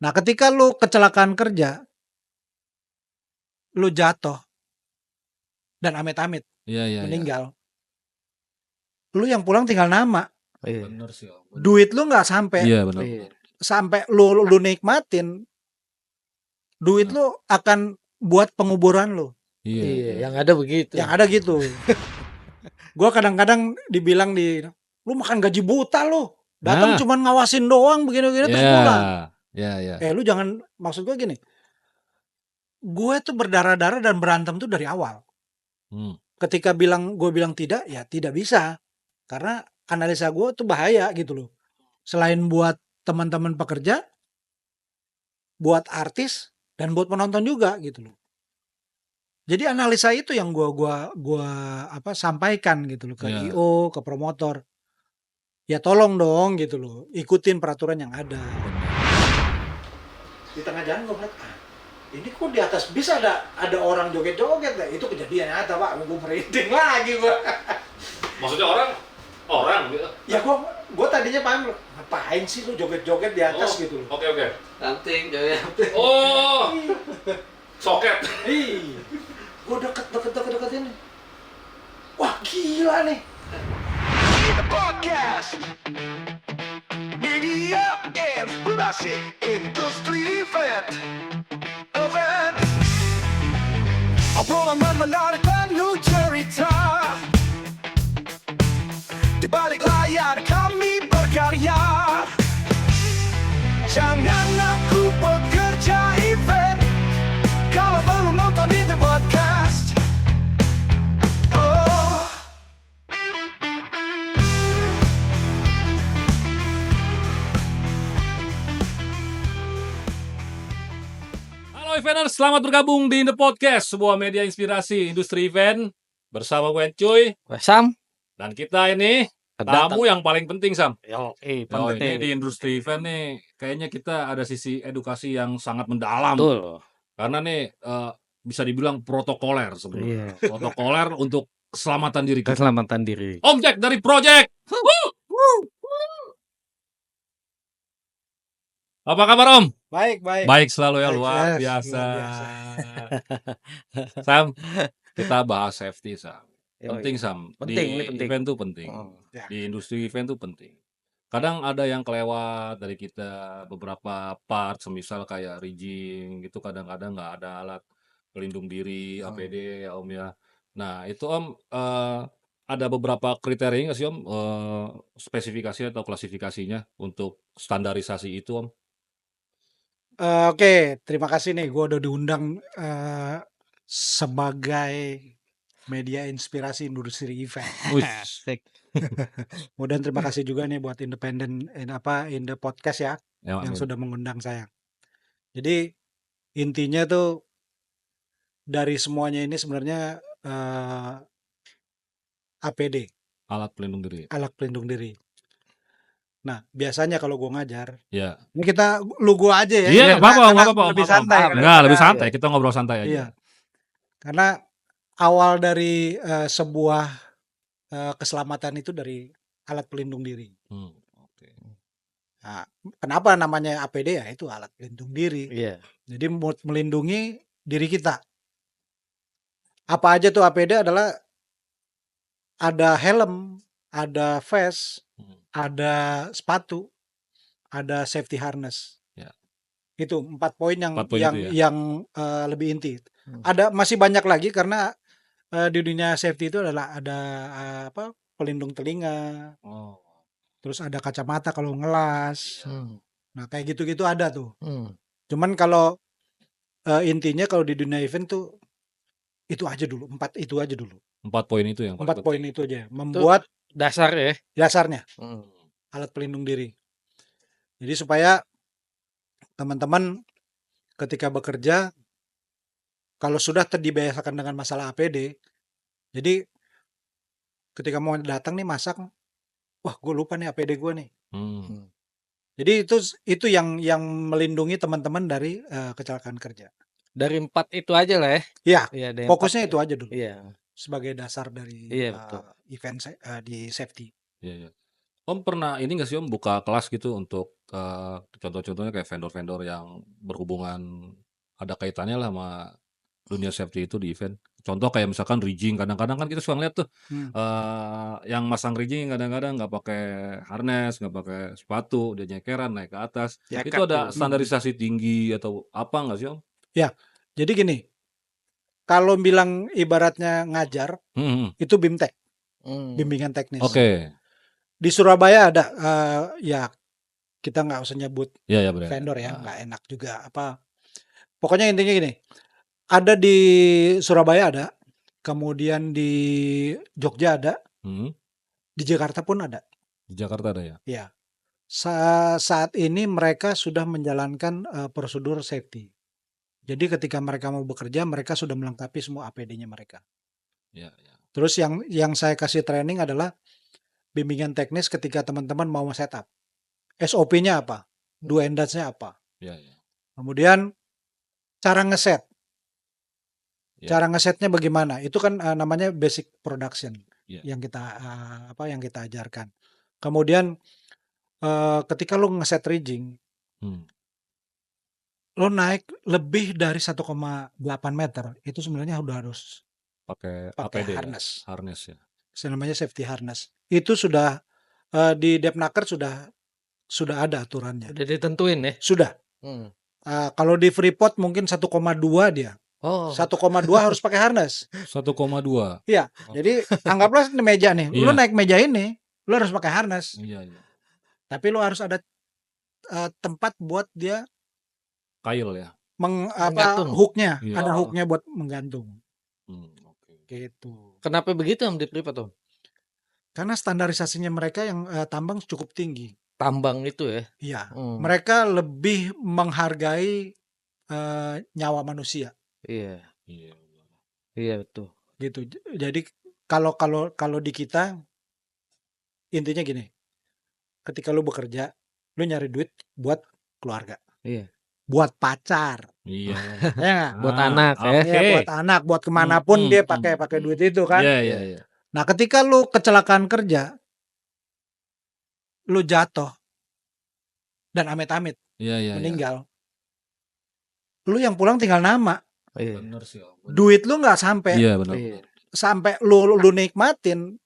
Nah, ketika lu kecelakaan kerja, lu jatuh dan amit-amit Iya. meninggal, lu yang pulang tinggal nama. Iya. Bener sih Om. Bener. Duit lu nggak sampai Iya benar. Iya. sampai lu nikmatin. Duit lu akan buat penguburan lu. Iya, yang ada begitu. Yang ada gitu. Gua kadang-kadang dibilang lu makan gaji buta lu. Datang cuman ngawasin doang begini-begini terus pulang. Iya. Lu jangan, maksud gue gini. Gue tuh berdarah-darah dan berantem tuh dari awal. Ketika gue bilang tidak, ya tidak bisa. Karena analisa gue tuh bahaya gitu loh. Selain buat teman-teman pekerja, buat artis, dan buat penonton juga gitu loh. Jadi analisa itu yang gua sampaikan gitu loh ke IO, ke promotor. Ya tolong dong gitu loh, ikutin peraturan yang ada. Di tengah jalan gue bilang, ini kok di atas bis ada orang joget-joget ya? Itu kejadian nyata Pak, gue merinding lagi gue. Maksudnya orang gitu? Ya gue tadinya paham, ngapain sih lu joget-joget di atas gitu loh. Oke. Ranting, joget. Oh, soket. Gue deket ini. Wah gila nih. Podcast Media Inspirasi Industri Event Obrolan menarik penuh cerita Di balik layar kami berkarya Jangan aku pekerja event Kalau belum nonton di The Podcast Halo Eventers, selamat bergabung di The Podcast, sebuah media inspirasi industri event bersama gue Cuy, Sam, dan kita ini tamu yang paling penting Sam. penting. Ini di industri event nih, kayaknya kita ada sisi edukasi yang sangat mendalam. Betul. Karena nih bisa dibilang protokoler sebenarnya. Iya. Protokoler untuk keselamatan diri kita. Keselamatan diri. Om Jack dari Project. Apa kabar Om? Baik. Baik selalu ya, Baik, luar yes, biasa. luar biasa. Sam, kita bahas safety Sam. Ini Penting Sam. penting. Di event tuh penting. Ya. Di industri event tuh penting. Kadang ada yang kelewat dari kita, beberapa part, semisal kayak rigging gitu, kadang-kadang nggak ada alat pelindung diri, APD ya Om ya. Nah itu Om, ada beberapa kriteria nggak sih Om, spesifikasi atau klasifikasinya untuk standarisasi itu Om? Oke, terima kasih nih, gue udah diundang sebagai media inspirasi industri event. Kemudian terima kasih juga nih buat independen in the podcast ya, yang sudah mengundang saya. Jadi intinya tuh dari semuanya ini sebenarnya APD, Alat pelindung diri. alat pelindung diri. Nah biasanya kalau gue ngajar, Ya. ini lu gue aja ya. Iya, karena apa-apa. lebih santai. Enggak, lebih santai. Kita ngobrol santai aja. Iya. Karena awal dari sebuah keselamatan itu dari alat pelindung diri. Oke. Nah, kenapa namanya APD ya? Itu alat pelindung diri. Iya. Jadi melindungi diri kita. Apa aja tuh APD adalah ada helm, ada vest, ada sepatu, ada safety harness. Ya. Itu 4 poin yang lebih inti. Ada masih banyak lagi karena di dunia safety itu adalah ada pelindung telinga. Terus ada kacamata kalau ngelas. Nah, kayak gitu-gitu ada tuh. Cuman kalau intinya kalau di dunia event tuh itu aja dulu, 4 itu aja dulu. 4 poin itu yang 4 poin itu aja. Membuat dasarnya alat pelindung diri. Jadi supaya teman-teman ketika bekerja kalau sudah terbiasakan dengan masalah APD, jadi ketika mau datang nih masak, wah gue lupa nih APD gue nih. Jadi itu yang melindungi teman-teman dari kecelakaan kerja. Dari 4 itu aja lah ya. Iya, fokusnya itu aja dulu. Iya. Sebagai dasar dari Iya, betul. event di safety. Iya. Om pernah ini nggak sih Om buka kelas gitu untuk contoh-contohnya kayak vendor-vendor yang berhubungan ada kaitannya lah sama dunia safety itu di event. Contoh kayak misalkan rigging, kadang-kadang kan kita suka ngeliat tuh yang masang rigging kadang-kadang nggak pakai harness, nggak pakai sepatu, dia nyekeran naik ke atas. Ya, Itu ada Hmm. standarisasi tinggi atau apa nggak sih Om? Ya, jadi gini, kalau bilang ibaratnya ngajar, itu BIMTEK, bimbingan teknis. Oke. Di Surabaya ada, ya kita nggak usah nyebut Ya benar. vendor ya, nggak enak juga apa. Pokoknya intinya gini, ada di Surabaya ada, kemudian di Jogja ada, di Jakarta pun ada. Di Jakarta ada ya? Ya, saat ini mereka sudah menjalankan prosedur safety. Jadi ketika mereka mau bekerja, mereka sudah melengkapi semua APD-nya mereka. Ya. Terus yang saya kasih training adalah bimbingan teknis ketika teman-teman mau setup. SOP-nya apa? Do and don'ts-nya apa? Ya. Kemudian cara ngeset. Ya. Cara ngesetnya bagaimana? Itu kan namanya basic production Ya. yang kita ajarkan. Kemudian ketika lo ngeset rigging, lo naik lebih dari 1,8 meter, itu sebenarnya udah harus pakai pakai APD harness. ya? Harness ya. Namanya safety harness. Itu sudah di Depnaker sudah ada aturannya. Udah ditentuin ya? Sudah. Kalau di Freeport mungkin 1,2 dia. Oh. 1,2 harus pakai harness. 1,2. Iya. Jadi anggaplah meja nih. Lu naik meja ini, lu harus pakai harness. Iya. Tapi lu harus ada tempat buat dia kail ya. hooknya. Iya. Ada hooknya buat menggantung. Oke. Gitu. Kenapa begitu Om di Freeport Om? Karena standarisasinya mereka yang tambang cukup tinggi. Tambang itu ya? Iya. Mereka lebih menghargai nyawa manusia. Iya. Iya betul. Gitu. Jadi kalau di kita intinya gini. Ketika lu bekerja, lu nyari duit buat keluarga. Iya. Buat pacar. Iya. Ya, buat anak ya. Ya, buat anak, buat kemanapun dia pakai duit itu kan. Iya. Nah, ketika lu kecelakaan kerja, lu jatuh dan amit-amit meninggal. Lu yang pulang tinggal nama. Iya. Bener sih Om. Duit lu nggak sampai. Iya benar. Sampai lu nikmatin.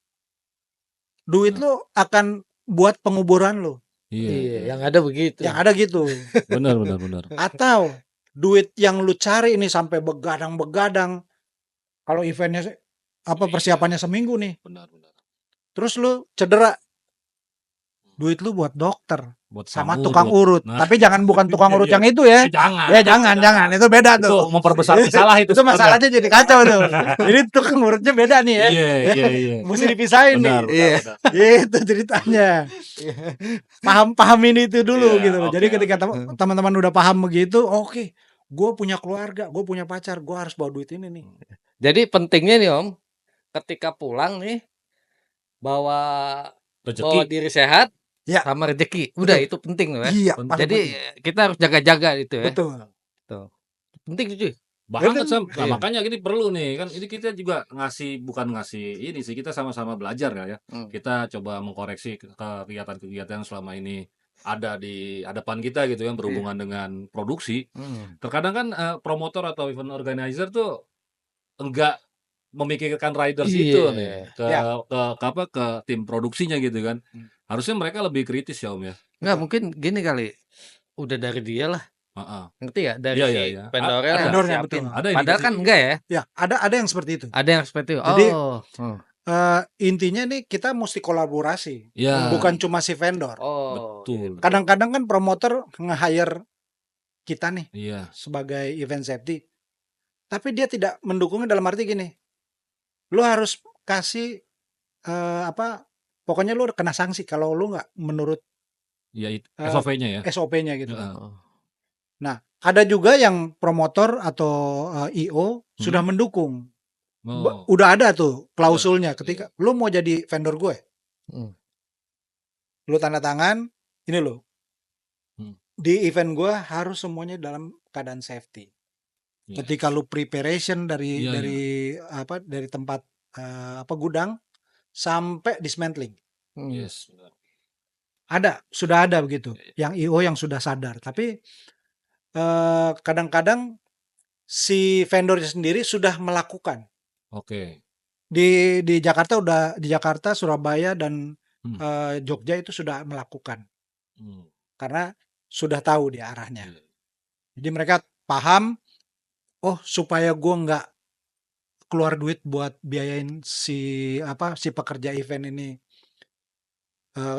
Duit lu akan buat penguburan lu. Iya, yang ada begitu. Yang ada gitu. Benar. Atau duit yang lu cari ini sampai begadang-begadang. Kalau eventnya persiapannya seminggu nih. Benar. Terus lu cedera. Duit lu buat dokter. Buat sama tukang urut. Tapi bukan tukang urut yang itu ya. Jangan. Itu beda tuh. Itu memperbesar masalah itu. Itu masalahnya jadi kacau tuh. Jadi tukang urutnya beda nih ya. Iya. Mesti dipisahin nih. Iya. Itu ceritanya. Pahamin itu dulu gitu. Jadi ketika teman-teman udah paham begitu, oke. Gue punya keluarga, gue punya pacar, gue harus bawa duit ini nih. Jadi pentingnya nih Om, ketika pulang nih bawa diri sehat. Ya. Sama rezeki. Udah itu penting loh ya. Iya, jadi kita harus jaga-jaga itu ya. Betul. Penting cuy. Banget Sam. Nah, makanya ini perlu nih kan ini kita juga bukan ngasih ini sih, kita sama-sama belajar ya. Kita coba mengkoreksi kegiatan-kegiatan selama ini ada di hadapan kita gitu yang berhubungan dengan produksi. Terkadang kan promotor atau event organizer tuh enggak memikirkan riders itu nih ke tim produksinya gitu kan. Harusnya mereka lebih kritis ya Om ya. Nggak mungkin gini kali. Udah dari dia lah. Ngerti ya? Dari vendornya betul. Padahal kan enggak ya? Ya, ada yang seperti itu. Ada yang seperti itu. Jadi intinya nih kita mesti kolaborasi. Bukan cuma si vendor. Betul. Kadang-kadang kan promotor nge-hire kita nih sebagai event safety. Tapi dia tidak mendukungnya dalam arti gini. Lu harus kasih pokoknya lu kena sanksi kalau lu nggak menurut SOP-nya ya. SOP-nya gitu. Nah, ada juga yang promotor atau IO sudah mendukung. Udah ada tuh klausulnya ketika lu mau jadi vendor gue. Lu tanda tangan, ini lo. Di event gue harus semuanya dalam keadaan safety. Ketika lu preparation dari tempat gudang sampai dismantling. Yes, benar. sudah ada begitu. Yang IO yang sudah sadar. Tapi kadang-kadang si vendor sendiri sudah melakukan. Oke. Di Jakarta, Surabaya dan Jogja itu sudah melakukan. Karena sudah tahu di arahnya. Iya. Jadi mereka paham, oh supaya gue nggak keluar duit buat biayain si pekerja event ini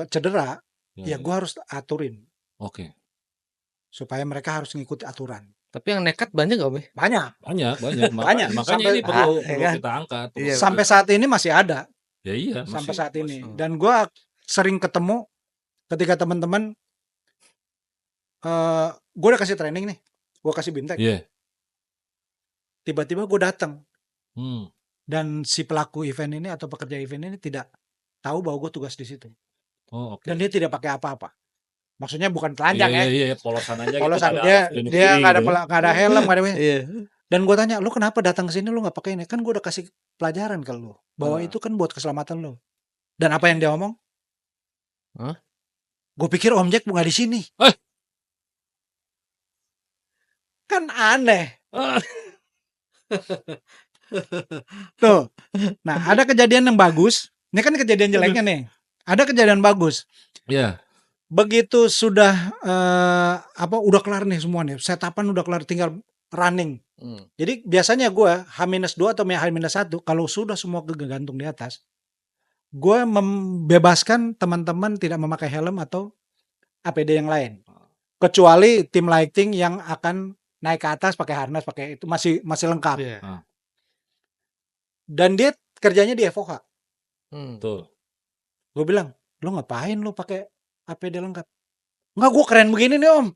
cedera, ya gue harus aturin Oke. supaya mereka harus ngikuti aturan. Tapi yang nekat banyak gak, Be? Banyak. Banyak. Banyak. Makanya ini perlu kita angkat. Iya, Sampai saat ini masih ada. Ya iya. Sampai saat ini. masih. Dan gue sering ketemu ketika teman-teman, gue udah kasih training nih, gue kasih bintek. Iya. Tiba-tiba gue datang. Hmm. Dan si pelaku event ini atau pekerja event ini tidak tahu bahwa gue tugas di situ. Oh, oke. Dan dia tidak pakai apa-apa. Maksudnya bukan telanjang ya. Iya, polosan aja Polosan, gitu. dia nggak ada helm, nggak ada. Iya. Dan gue tanya, lu kenapa datang ke sini lu nggak pakai ini? Kan gue udah kasih pelajaran ke lu bahwa Ah. itu kan buat keselamatan lu. Dan apa yang dia ngomong? Hah? Gue pikir Om Jack nggak di sini. Kan aneh. Tuh. Nah, ada kejadian yang bagus. Ini kan kejadian jeleknya nih. Ada kejadian bagus. Iya. Begitu sudah udah kelar nih semua nih. Setapan udah kelar, tinggal running. Jadi biasanya gue H-2 atau H-1 kalau sudah semua kegantung di atas, gue membebaskan teman-teman tidak memakai helm atau APD yang lain. Kecuali tim lighting yang akan naik ke atas pakai harness, pakai itu masih lengkap. Iya. Dan dia kerjanya di FOH. Betul. Gue bilang, lo ngapain lo pakai APD lengkap? Enggak, gue keren begini nih Om.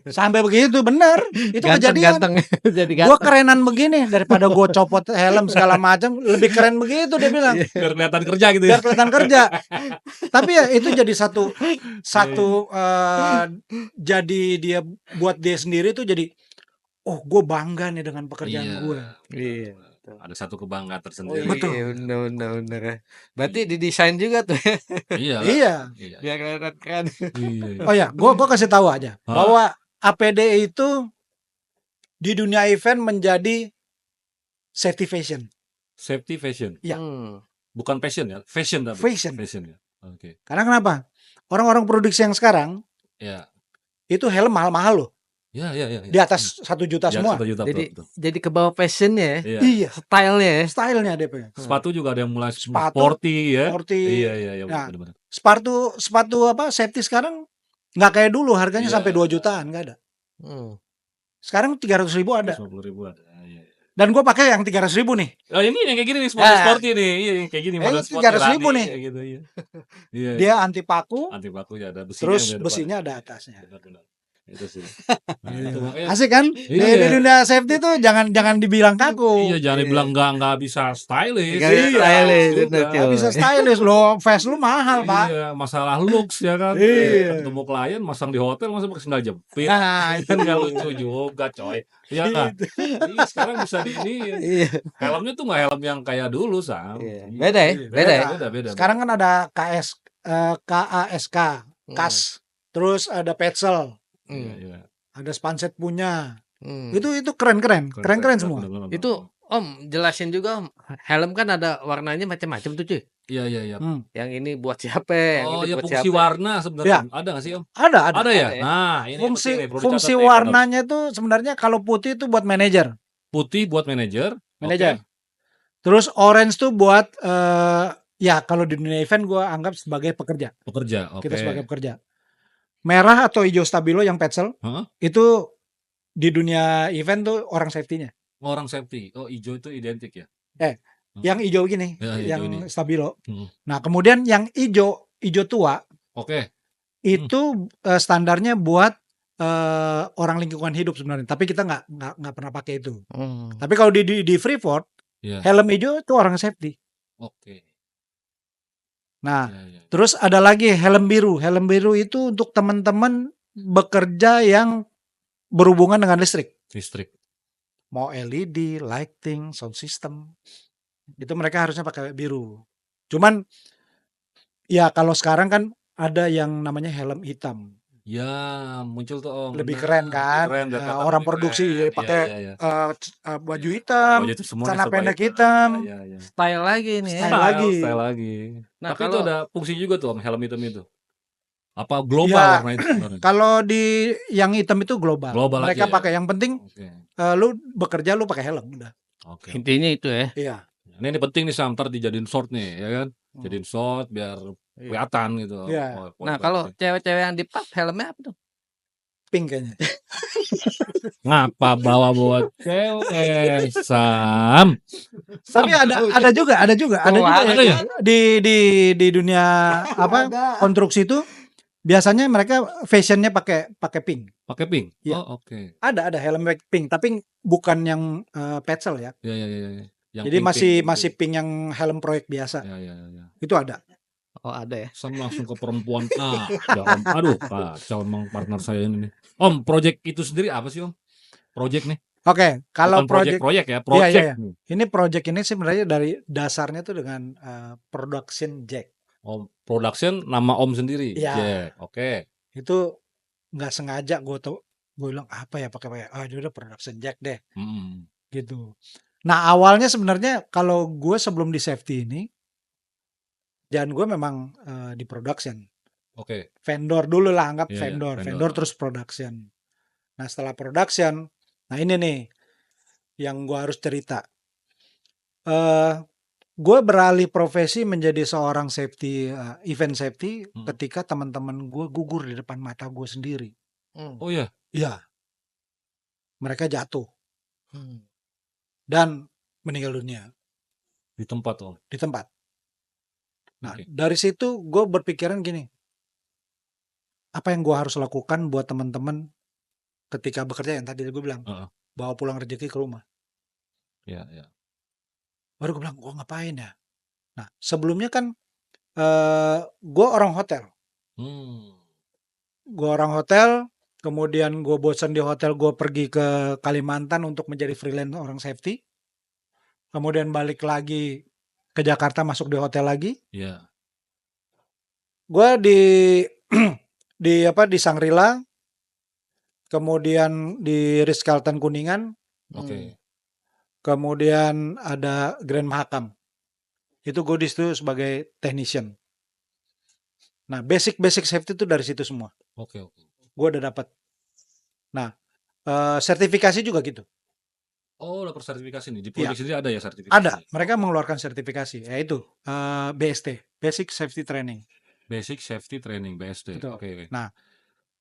Sampai begitu, bener. Itu kejadian. Ganteng. Jadi Gue ganteng. kerenan begini daripada gue copot helm segala macam, lebih keren begitu dia bilang. Biar kelihatan kerja gitu ya. Biar kelihatan kerja. Tapi ya itu jadi satu jadi dia buat dia sendiri tuh jadi, oh gue bangga nih dengan pekerjaan gue. Iya. Ada satu kebanggaan Oh, tersendiri. iya, bener. Berarti didesain juga tuh. Iya. Iya. Biar kelihatan keren. Iya. Oh ya, gue kasih tahu aja bahwa APD itu di dunia event menjadi safety fashion. Safety fashion. Iya. Bukan fashion ya, fashion tapi. Fashion. Fashion ya. Oke. Karena kenapa? Orang-orang produksi yang sekarang Ya. itu helm mahal-mahal loh. Ya. Di atas 1 juta Ya, semua. 1 juta, betul. Jadi ke bawah fashionnya ya. Iya. Iya. Stylenya ya. Stylenya DP. Sepatu juga ada yang mulai Sepatu, sporty ya. sporty. Iya, Nah, benar-benar. Sepatu safety sekarang nggak kayak dulu harganya Iya. sampai 2 jutaan, nggak ada. Sekarang 300.000 ada. 50.000 ada. Iya. Dan gue pakai yang 300.000 nih. Oh, ini yang kayak gini nih, sporty nih. Iya, yang kayak gini model sporty. 300.000 nih. Kayak gitu, iya. Iya. Dia anti paku, Anti baku ya, ada besinya. terus yang di depan. besinya ada atasnya. Benar. Itu sih. Nah, itu makanya Asik kan? Iya. Di dunia safety tuh jangan dibilang kaku. iya, jangan dibilang nggak bisa stylish. Nggak bisa stylish, juga. bener, Nggak bisa stylish lo, face lu mahal pak. Iya, masalah looks ya kan. Iya. Ketemu klien masang di hotel masa pakai sendal jepit. Nah, Kan nggak lucu juga, coy. Iya kan? Iya, sekarang bisa di ini. Iya. Helmnya tuh nggak helm yang kayak dulu, Sam. Iya. Beda ya? Beda. Sekarang kan ada KASK, KAS, terus ada Petzl, Iya. ada Spanset punya. Itu keren semua. Bener. Itu Om jelasin juga Om. Helm kan ada warnanya macam-macam tuh cuy. Iya. Yang ini buat siapa? Yang Oh, ini ya buat fungsi siapa? warna sebenarnya. Ada nggak sih, Om? Ada. Ada ya? Ada ya? Nah, ini Fungsi penting nih, perlu dicatat nih. warnanya itu sebenarnya kalau putih itu buat manajer. Putih buat manajer. Manajer. Oke. Terus orange tuh buat ya kalau di dunia event gue anggap sebagai pekerja. Pekerja. Oke. Kita sebagai pekerja. Merah atau hijau stabilo yang Petzl itu di dunia event tuh orang safety-nya. Orang safety. Oh, hijau itu identik ya? Yang hijau gini, Ya, hijau yang ini. stabilo. Hmm. Nah, kemudian yang hijau tua Oke. itu standarnya buat orang lingkungan hidup sebenarnya. Tapi kita nggak pernah pakai itu. Tapi kalau di Freeport, Iya. helm hijau itu orang safety. Oke. Nah, Ya. terus ada lagi helm biru. Helm biru itu untuk teman-teman bekerja yang berhubungan dengan listrik. Listrik. Mau LED, lighting, sound system. Itu mereka harusnya pakai biru. Cuman ya kalau sekarang kan ada yang namanya helm hitam. Ya, muncul tuh Om, Lebih benar. keren kan? Keren, biar kelihatan Orang lebih produksi keren. Iya, pakai iya, iya. baju hitam, Baju itu semuanya celana serba pendek hitam. hitam, Iya, iya. Style lagi nih ya. Style lagi. Style lagi. Nah, Tapi itu kalau ada fungsi juga tuh Om, helm hitam itu. Apa global Ya, warna itu sebenarnya? kalau di yang hitam itu global. Global Mereka aja ya. pakai yang penting Oke. lu bekerja lu pakai helm udah. Oke. intinya itu ya. Iya. Ini penting nih Sam, ntar dijadiin short nih, ya kan? Jadiin short biar Iya. kelihatan gitu. Iya. Nah, kalau cewek-cewek yang di pub helmnya apa tuh? Pink kayaknya. Ngapa bawa cewek Sam? Tapi ada juga ada ya? di dunia apa konstruksi itu biasanya mereka fashionnya pakai pink. Pakai pink? Iya. Oh, oke. Ada helm pink, tapi bukan yang petzl ya. Ya, ya, ya, ya. Yang Jadi pink-pink masih gitu. pink yang helm proyek biasa. Ya, ya, ya. Itu ada. Oh, ada ya. Sam langsung ke perempuan. Ya Om. Aduh, kacau emang partner saya ini nih. Om, project itu sendiri apa sih Om? Project nih? Oke, kalau Bukan proyek ya, Iya, project. iya. Ini project ini sebenarnya dari dasarnya tuh dengan production jack. Om, production nama Om sendiri. Iya. Jack. Oke. Itu nggak sengaja gue bilang apa ya pakai dia udah production jack deh Mm. gitu. Nah awalnya sebenarnya kalau gue sebelum di safety ini, jangan gue memang di production. Oke. Vendor dulu lah, anggap Iya, iya, vendor vendor. terus production. Nah setelah production, nah ini nih yang gue harus cerita. Gue beralih profesi menjadi seorang safety, event safety ketika teman-teman gue gugur di depan mata gue sendiri. Oh ya. Iya, mereka jatuh dan meninggal dunia Di tempat Om. di tempat. Nah Oke. dari situ gue berpikiran gini, apa yang gue harus lakukan buat teman-teman ketika bekerja yang tadi gue bilang, bawa pulang rezeki ke rumah. Ya, ya. Baru gue bilang, gue ngapain ya? Nah sebelumnya kan gue orang hotel. Gue orang hotel, kemudian gue bosan di hotel, gue pergi ke Kalimantan untuk menjadi freelance orang safety. Kemudian balik lagi ke Jakarta, masuk di hotel lagi. Iya. Gue di Sangrila, kemudian di Ritz-Carlton Kuningan, Oke. kemudian ada Grand Mahakam. Itu gue di situ sebagai technician. Nah basic safety itu dari situ semua. Oke, oke. Gue udah dapat. Nah sertifikasi juga gitu. Oh, dapat sertifikasi nih. Di Iya. project sendiri ada ya sertifikasi? Ada, mereka mengeluarkan sertifikasi, yaitu BST, Basic Safety Training. Basic Safety Training, BST. Betul. Oke, oke. Nah,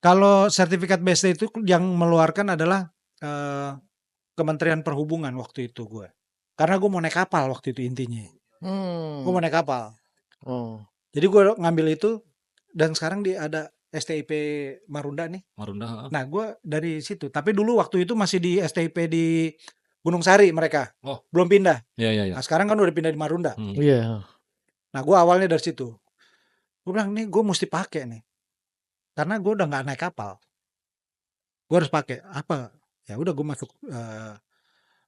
kalau sertifikat BST itu yang mengeluarkan adalah Kementerian Perhubungan waktu itu gue. Karena gue mau naik kapal waktu itu intinya. Gue mau naik kapal. Jadi gue ngambil itu dan sekarang ada STIP Marunda nih. Marunda. Nah, gue dari situ. Tapi dulu waktu itu masih di STIP di Gunung Sari mereka. Oh. Belum pindah. Iya, iya, iya. Nah, sekarang kan udah pindah di Marunda. Iya. Nah, gue awalnya dari situ. Gue bilang, nih gue mesti pakai nih. Karena gue udah gak naik kapal. Gue harus pakai. Apa? Ya udah gue masuk.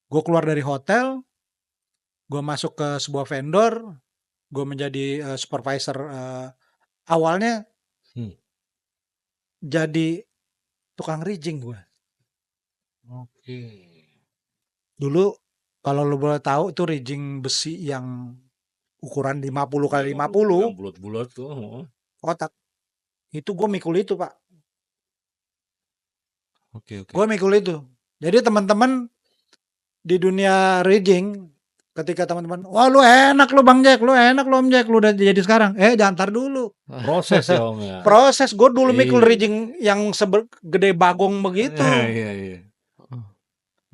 Gue keluar dari hotel. Gue masuk ke sebuah vendor. Gue menjadi supervisor. Awalnya jadi tukang rigging gue. Oke. Dulu kalau lo boleh tahu itu rigging besi yang ukuran 50 kali 50. Yang bulat-bulat tuh. Kotak. Itu gue mikul itu Pak. Oke, oke. Gue mikul itu. Jadi teman-teman di dunia rigging, ketika teman-teman, wah lu enak lu Bang Jack, lu enak lu Om Jack, lu udah jadi sekarang. Jangan tar dulu. Proses ya Om ya. Proses. Gue dulu mikul Iya. rigging yang gede bagong begitu. Iya, iya.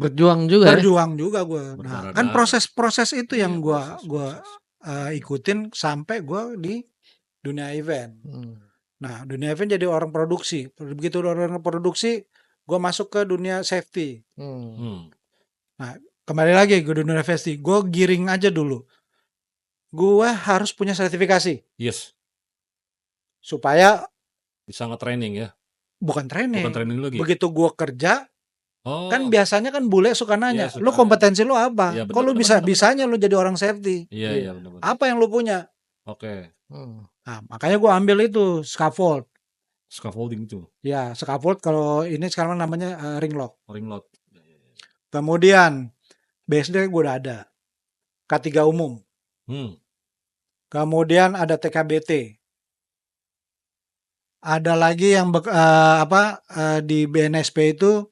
Berjuang juga. Berjuang juga gue. Nah, Berdarah-darah. kan proses-proses itu yang gue Proses. ikutin sampai gue di dunia event. Nah, dunia event jadi orang produksi. Begitu orang produksi, gue masuk ke dunia safety. Nah, kembali lagi ke dunia safety. Gue giring aja dulu. Gue harus punya sertifikasi. Yes. Supaya Bisa nge-training ya. bukan training. Bukan training lagi. Begitu gue kerja, Oh. kan biasanya kan bule suka nanya, Iya, suka lu kompetensi lu apa? Iya, Kok lu benar, bisanya lu jadi orang safety? Iya, iya benar. Apa yang lu punya? Oke. Nah, makanya gue ambil itu scaffold. Scaffolding itu, Ya, scaffold kalau ini sekarang namanya ring lock. ring lock. Kemudian BSD gue udah ada. K3 umum. Kemudian ada TKBT. Ada lagi yang di BNSP itu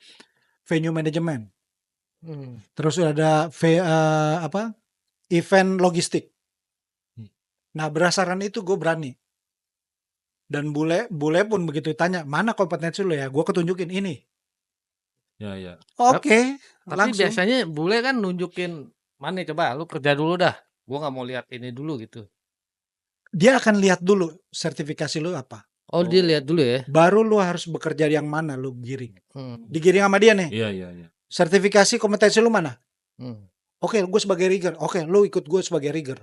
venue management. Terus ada event logistik. Nah, berdasarkan itu gue berani. Dan bule pun begitu tanya, mana kompetensi lu ya? Gue ketunjukin ini. Ya. Oke, Tapi langsung. biasanya bule kan nunjukin, mana coba lu kerja dulu dah. Gua nggak mau lihat ini dulu gitu. Dia akan lihat dulu sertifikasi lu apa. Oh, dia lihat dulu ya. Baru lu harus bekerja yang mana lu giring. Digiring sama dia nih. Iya. Sertifikasi kompetensi lu mana? Oke, gue sebagai rigger. Oke, lu ikut gue sebagai rigger.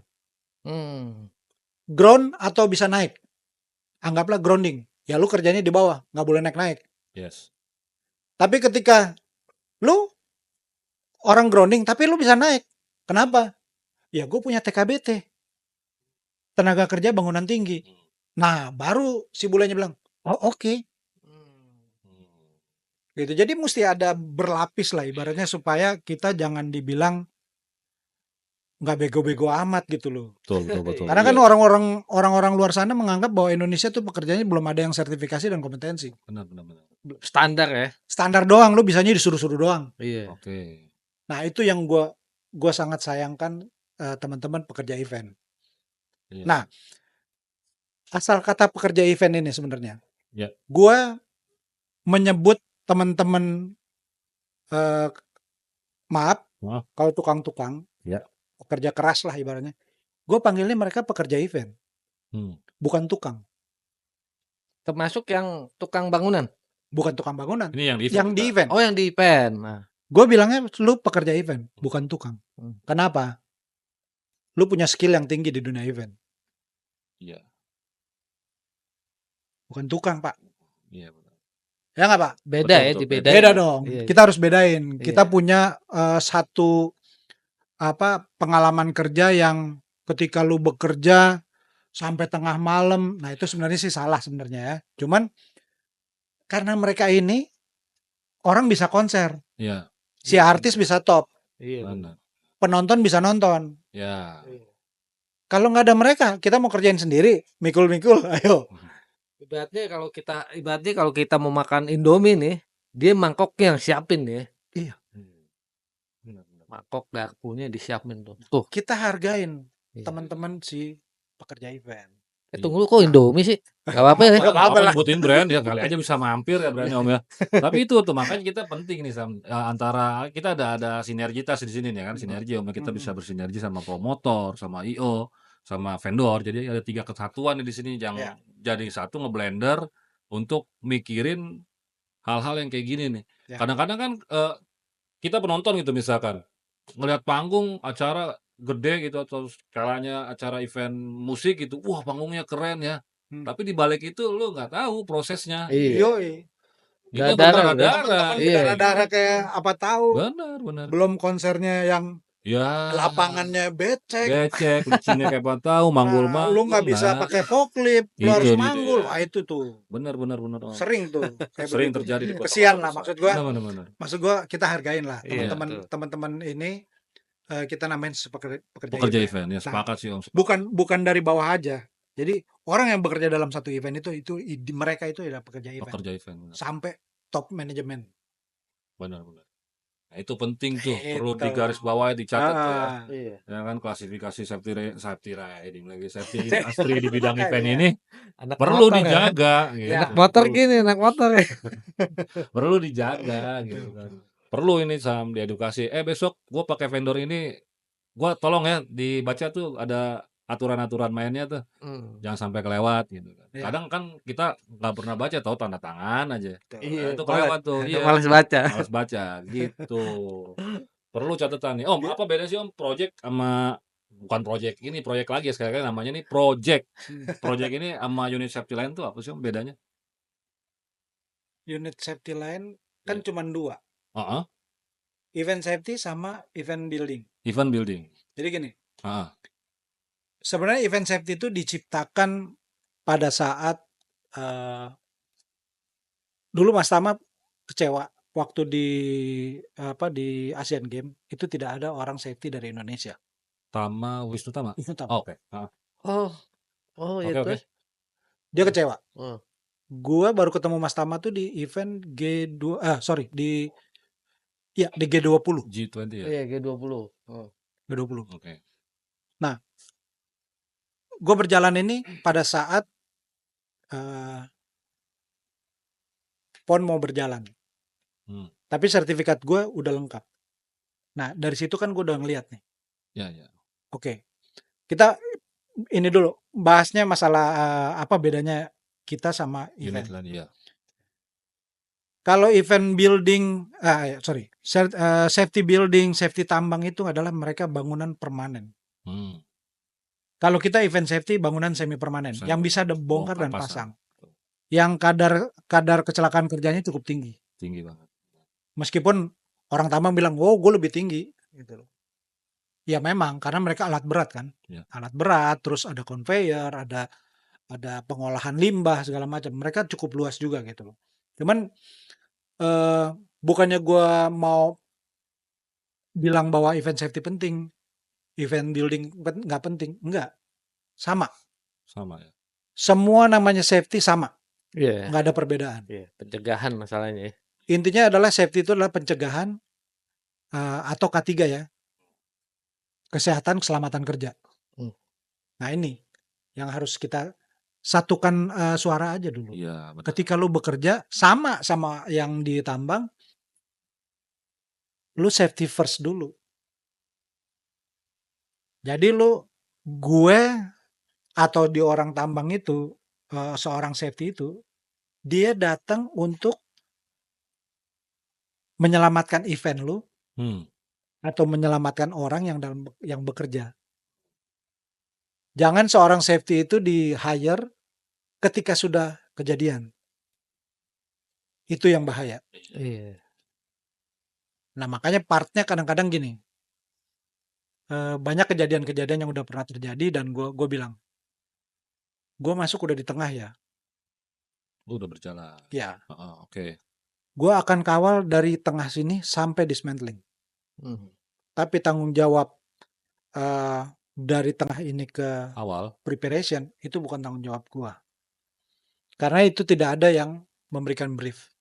Ground atau bisa naik? Anggaplah grounding. Ya lu kerjanya di bawah, nggak boleh naik-naik. Yes. Tapi ketika lu orang grounding, tapi lu bisa naik. Kenapa? Ya gue punya TKBT. Tenaga kerja bangunan tinggi. Nah, baru si bulenya bilang, oh oke. Gitu. Jadi mesti ada berlapis lah ibaratnya supaya kita jangan dibilang nggak bego-bego amat gitu loh. Betul. Karena kan orang-orang luar sana menganggap bahwa Indonesia tuh pekerjaannya belum ada yang sertifikasi dan kompetensi. Benar. Standar ya. Standar doang, lu bisanya disuruh-suruh doang. Iya. Oke. Nah, itu yang gua sangat sayangkan teman-teman pekerja event. Iya. Nah, asal kata pekerja event ini sebenarnya. Ya. Gua menyebut teman-teman maaf. Kalau tukang-tukang, ya, pekerja keras lah ibaratnya. Gue panggilnya mereka pekerja event, bukan tukang. Termasuk yang tukang bangunan. Bukan tukang bangunan. Ini yang di event. Yang di event. Oh, yang di event. Nah. Gue bilangnya lu pekerja event, bukan tukang. Kenapa? Lu punya skill yang tinggi di dunia event. Iya. Bukan tukang, Pak. Iya, benar. Ya nggak, Pak? Beda Betul, ya, betul. dibedain. Beda dong. Iya. Kita harus bedain. Kita Iya. punya satu pengalaman kerja yang ketika lu bekerja sampai tengah malam. Nah, itu sebenarnya sih salah sebenarnya ya. Cuman karena mereka ini orang bisa konser. Iya. Si artis bisa top. Iya. Benar. Penonton bisa nonton. Ya. Kalau nggak ada mereka, kita mau kerjain sendiri. Mikul-mikul, ayo. Ibaratnya kalau kita mau makan Indomie nih, dia mangkoknya yang siapin ya. Iya. Benar. Mangkok garpunya disiapin tuh. Tuh. Kita hargain Iya. teman-teman si pekerja event. Tunggu lu, kok Indomie sih? Gak apa-apa ya. Nggak apa-apa lah. Nyebutin brand ya kali aja bisa mampir ya brandnya Om ya. Tapi itu tuh makanya kita penting nih Sam, antara kita ada sinergitas di sini nih kan, sinergi Om, kita bisa bersinergi sama promotor, sama IO, sama vendor. Jadi ada 3 kesatuan di sini yang jadi satu ngeblender untuk mikirin hal-hal yang kayak gini nih. Ya. Kadang-kadang kan kita penonton gitu misalkan ngelihat panggung acara gede gitu atau skalanya acara event musik gitu, wah panggungnya keren ya. Tapi di balik itu lu nggak tahu prosesnya. Iya. Yoi. Itu Darah-darah, berdarah-darah. Iya. Darah-darah kayak apa tahu. Benar. Belum konsernya yang Ya. lapangannya becek. Becek, licinnya kayak apa tahu, manggul-manggul. Lu nggak bisa pakai forklift, lu harus Itu manggul. dia. Wah, itu tuh. Benar. Sering tuh. Kayak Sering begitu. terjadi di kota. Kesian lah maksud gua. Benar. Maksud gua kita hargain lah Iya, teman-teman ini kita namain Pekerja event ya, sepakat sih Om. Bukan dari bawah aja. Jadi orang yang bekerja dalam satu event itu mereka itu adalah pekerja event. Pekerja event. Benar. Sampai top manajemen. Benar. Nah, itu penting tuh, perlu Itu. digaris bawah, dicatat tuh ya. Iya. Ya kan klasifikasi safety riding lagi, safety industry di bidang event ini Anak perlu motor ya. dijaga gitu. Anak motor gini, anak motor ya. Perlu dijaga gitu kan. Perlu ini Sam diedukasi. Besok gua pakai vendor ini, gua tolong ya dibaca tuh ada aturan-aturan mainnya tuh. Jangan sampai kelewat gitu kan. Iya. Kadang kan kita nggak pernah baca, tahu tanda tangan aja. Iya, Itu kelewat tuh. Iya. Males baca. Harus baca gitu. Perlu catatan nih. Om, apa beda sih Om project sama bukan project ini, proyek lagi sekali-kali namanya nih project. Project ini sama unit safety line tuh apa sih Om bedanya? Unit safety line kan cuma 2. Event safety sama event building. Event building. Jadi gini, sebenarnya event safety itu diciptakan pada saat dulu Mas Tama kecewa waktu di Asian Games itu tidak ada orang safety dari Indonesia. Wisnu Tama. Wisnu Tama. Oh, oke. Heeh. Oh Oke, itu. oke. Dia kecewa. Oh. Gua baru ketemu Mas Tama tuh di event di G20. G20 ya. Iya G20. Oh. G20. Oke. Nah, gue berjalan ini pada saat PON mau berjalan. Tapi sertifikat gue udah lengkap. Nah, dari situ kan gue udah ngeliat nih. Ya, ya. Oke. Kita ini dulu bahasnya masalah apa bedanya kita sama event. Unit land, ya. Kalau event building, safety building, safety tambang itu adalah mereka bangunan permanen. Kalau kita event safety bangunan semi permanen yang bisa dibongkar dan pasang. Yang kadar kecelakaan kerjanya cukup tinggi. Tinggi banget. Meskipun orang tambang bilang, "Wow, gue lebih tinggi." gitu loh. Ya memang karena mereka alat berat kan. Ya. Alat berat, terus ada conveyor, ada pengolahan limbah segala macam. Mereka cukup luas juga gitu loh. Cuman bukannya gue mau bilang bahwa event safety penting, event building nggak penting, enggak, sama ya. Semua namanya safety sama, Iya. nggak ada perbedaan. Pencegahan masalahnya. Intinya adalah safety itu adalah pencegahan atau K3 ya, kesehatan keselamatan kerja. Nah ini yang harus kita satukan suara aja dulu. Iya, benar. Ketika lu bekerja sama yang di tambang, lu safety first dulu. Jadi gue atau di orang tambang itu, seorang safety itu, dia datang untuk menyelamatkan event lu, atau menyelamatkan orang yang bekerja. Jangan seorang safety itu di-hire ketika sudah kejadian. Itu yang bahaya. Iya. Nah makanya partnya kadang-kadang gini, banyak kejadian-kejadian yang udah pernah terjadi dan gue bilang, gue masuk udah di tengah ya. Udah berjalan. Ya. Oke. Gue akan kawal dari tengah sini sampai dismantling. Tapi tanggung jawab dari tengah ini ke awal preparation itu bukan tanggung jawab gue. Karena itu tidak ada yang memberikan brief.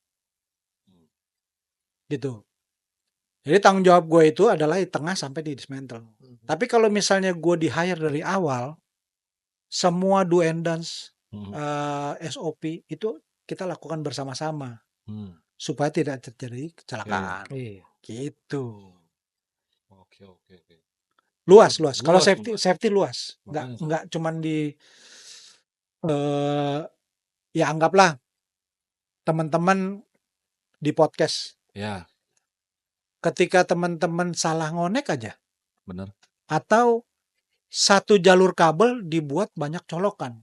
Gitu. Jadi tanggung jawab gue itu adalah di tengah sampai di dismantle. Tapi kalau misalnya gue di-hire dari awal, semua do and don'ts, SOP itu kita lakukan bersama-sama. Supaya tidak terjadi kecelakaan. Gitu. Oke. Luas. Kalau safety luas. Enggak cuman di ya anggaplah teman-teman di podcast. Ya. Ketika teman-teman salah ngonek aja. Benar. Atau satu jalur kabel dibuat banyak colokan.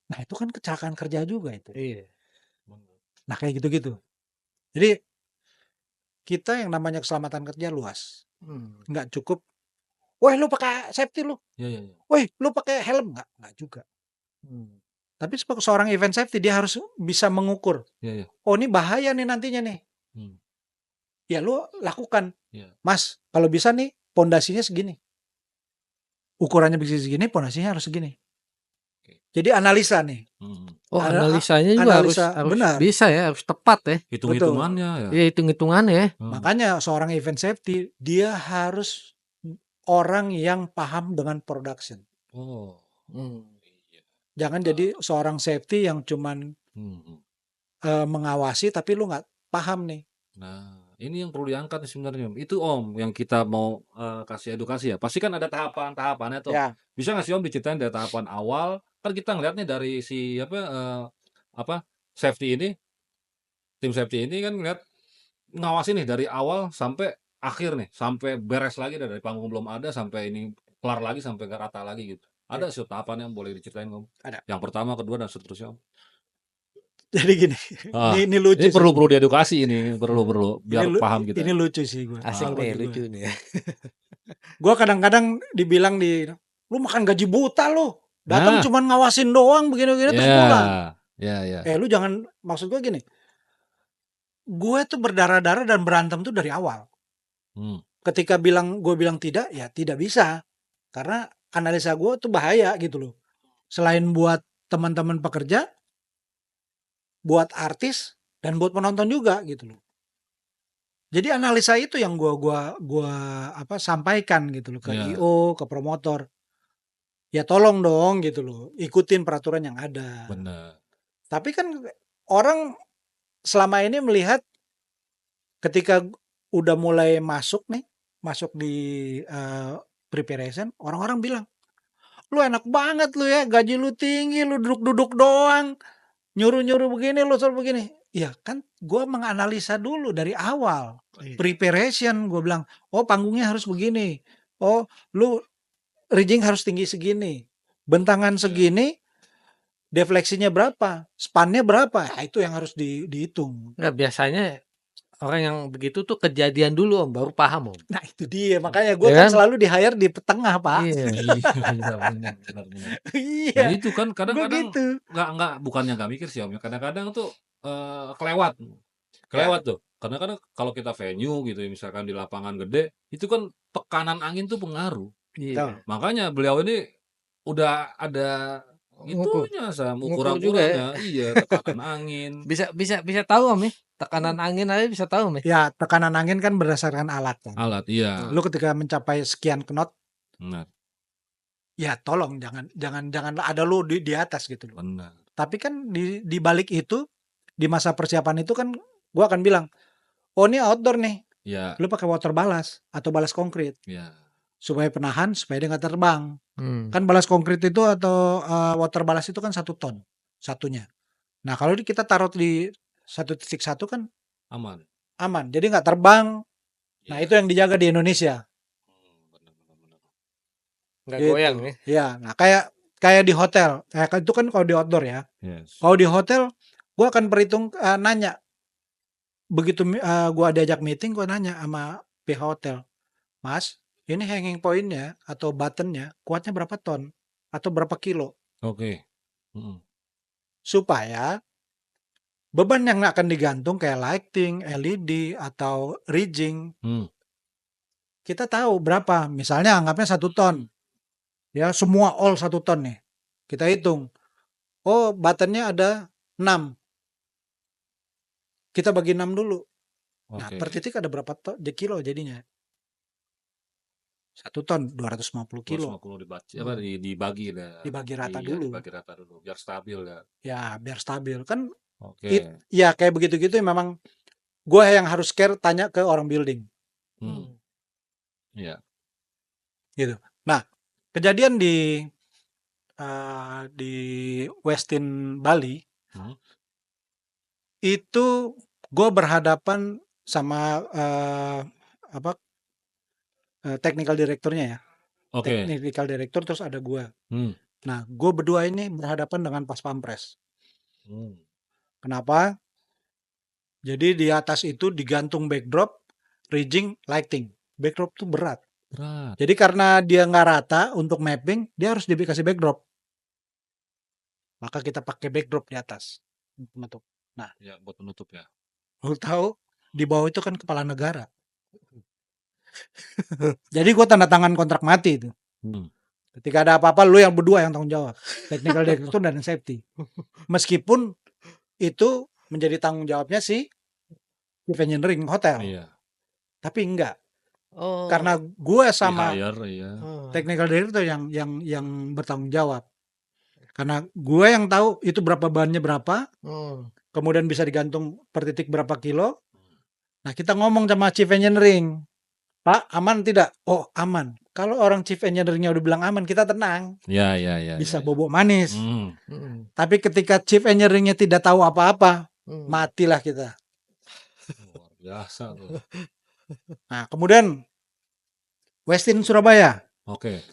Nah, itu kan kecelakaan kerja juga itu. Iya. Nah, kayak gitu-gitu. Jadi kita yang namanya keselamatan kerja luas. Enggak cukup, "Weh, lu pakai safety lu." Iya. "Weh, lu pakai helm." Enggak juga. Tapi seorang event safety dia harus bisa mengukur. Iya. Oh, ini bahaya nih nantinya nih. Ya lu lakukan. Mas, kalau bisa nih pondasinya segini. Ukurannya bisa segini, pondasinya harus segini. Jadi analisa nih. Analisanya juga harus benar. Bisa ya, harus tepat ya. Hitung-hitungannya ya. Iya, hitung-hitungannya ya. Makanya seorang event safety dia harus orang yang paham dengan production. Jangan jadi seorang safety yang cuman mengawasi tapi lu nggak paham nih. Nah, ini yang perlu diangkat sebenarnya. Itu Om yang kita mau kasih edukasi ya. Pasti kan ada tahapan-tahapannya tuh. Ya. Bisa nggak sih Om diceritain dari tahapan awal? Kan kita ngeliatnya dari si safety ini, tim safety ini kan ngeliat ngawasin nih dari awal sampai akhir nih, sampai beres lagi dari panggung belum ada sampai ini kelar lagi sampai ke rata lagi gitu. Ada sih tahapan yang boleh diceritain Om? Ada. Yang pertama, kedua dan seterusnya Om. Jadi gini, ini lucu. Ini perlu diedukasi ini, perlu biar paham kita. Ini lucu sih gue. Asik nih, lucu nih. Gua kadang-kadang dibilang lu makan gaji buta lu. Datang Nah. cuman ngawasin doang begini-begini terus pulang. Ya. Lu jangan, maksud gua gini. Gue tuh berdarah-darah dan berantem tuh dari awal. Ketika gue bilang tidak, ya tidak bisa. Karena analisa gue tuh bahaya gitu loh. Selain buat teman-teman pekerja, buat artis, dan buat penonton juga gitu loh. Jadi analisa itu yang gua sampaikan gitu loh ke IO, ke promotor. Ya tolong dong gitu loh, ikutin peraturan yang ada. Benar. Tapi kan orang selama ini melihat ketika udah mulai masuk di preparation, orang-orang bilang, lu enak banget lu ya, gaji lu tinggi, lu duduk-duduk doang, nyuruh-nyuruh begini, lu suruh begini. Ya kan gue menganalisa dulu dari awal. Preparation, gue bilang, oh panggungnya harus begini. Oh lu rigging harus tinggi segini. Bentangan segini, defleksinya berapa, spannya berapa. Nah, itu yang harus dihitung. Nggak, biasanya orang yang begitu tuh kejadian dulu Om, baru paham Om. Nah itu dia, makanya gue kan selalu di-hire di tengah Pak. Iya. Iya. Nah itu kan kadang-kadang gitu. bukannya nggak mikir sih Om. Kadang-kadang tuh kelewat tuh. Kadang-kadang kalau kita venue gitu misalkan di lapangan gede, itu kan tekanan angin tuh pengaruh. Iya. Makanya beliau ini udah ada itunya ukuran-ukurannya. Iya, tekanan angin. Bisa tahu Om ya? Tekanan angin aja bisa tahu Om ya? Ya, tekanan angin kan berdasarkan alat kan. Alat, iya. Lu ketika mencapai sekian knot, Benar. ya tolong jangan ada lu di atas gitu loh. Benar. Tapi kan di balik itu, di masa persiapan itu kan gua akan bilang, oh ini outdoor nih. Ya. Lu pakai water balas atau balas konkrit. Ya. Supaya penahan, supaya dia nggak terbang. Kan balas konkrit itu atau water balas itu kan 1 ton satunya. Nah kalau kita taruh di 1.1 kan aman, jadi nggak terbang. Nah itu yang dijaga di Indonesia. Nggak goyang nih. Ya, nah kayak di hotel, itu kan kalau di outdoor ya. Yes. Kalau di hotel, gue akan perhitung nanya. Begitu gue diajak meeting, gue nanya sama pihak hotel, Mas, ini hanging point-nya atau button-nya kuatnya berapa ton atau berapa kilo? Oke. Supaya beban yang akan digantung kayak lighting, LED atau rigging, kita tahu berapa. Misalnya anggapnya 1 ton, ya semua all 1 ton nih. Kita hitung, oh buttonnya ada 6. Kita bagi 6 dulu. Nah per titik ada berapa kilo jadinya? 1 ton 250 kilo. 250 dibagi rata dulu. Dibagi rata dulu biar stabil ya. Ya biar stabil kan. Oke. Ya kayak begitu-gitu memang gue yang harus care tanya ke orang building. Iya. Gitu. Nah kejadian di Westin Bali itu gue berhadapan sama technical directornya ya. Technical director terus ada gue. Nah gue berdua ini berhadapan dengan pas pampres. Kenapa? Jadi di atas itu digantung backdrop, rigging, lighting. Backdrop tuh berat. Jadi karena dia nggak rata untuk mapping, dia harus dikasih backdrop. Maka kita pakai backdrop di atas penutup. Nah, ya buat penutup ya. Lu tahu di bawah itu kan kepala negara. Jadi gue tanda tangan kontrak mati itu. Ketika ada apa-apa lu yang berdua yang tanggung jawab. Technical director dan safety. Meskipun itu menjadi tanggung jawabnya si chief engineering hotel. Iya. Tapi enggak. Karena gue sama technical director yang bertanggung jawab. Karena gue yang tahu itu berapa bahannya berapa. Kemudian bisa digantung per titik berapa kilo. Nah kita ngomong sama chief engineering, Pak aman tidak? Oh aman. Kalau orang chief engineeringnya udah bilang aman, kita tenang. Ya. Bisa bobok manis. Tapi ketika chief engineeringnya tidak tahu apa-apa, matilah kita. Luar biasa tuh. Nah kemudian Westin Surabaya. Oke.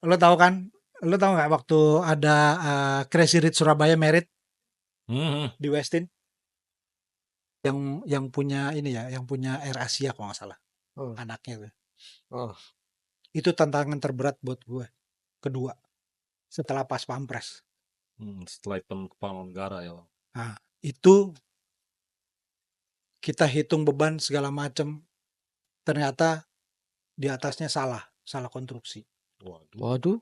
Lo tahu kan? Lo tahu nggak waktu ada Crazy Rich Surabaya Merit di Westin? Yang punya ini ya, yang punya Air Asia kalau nggak salah, anaknya tuh. Oh. Itu tantangan terberat buat gue. Kedua, setelah pas pampres. Setelah kepala negara ya. Nah, itu kita hitung beban segala macam. Ternyata di atasnya salah konstruksi. Waduh.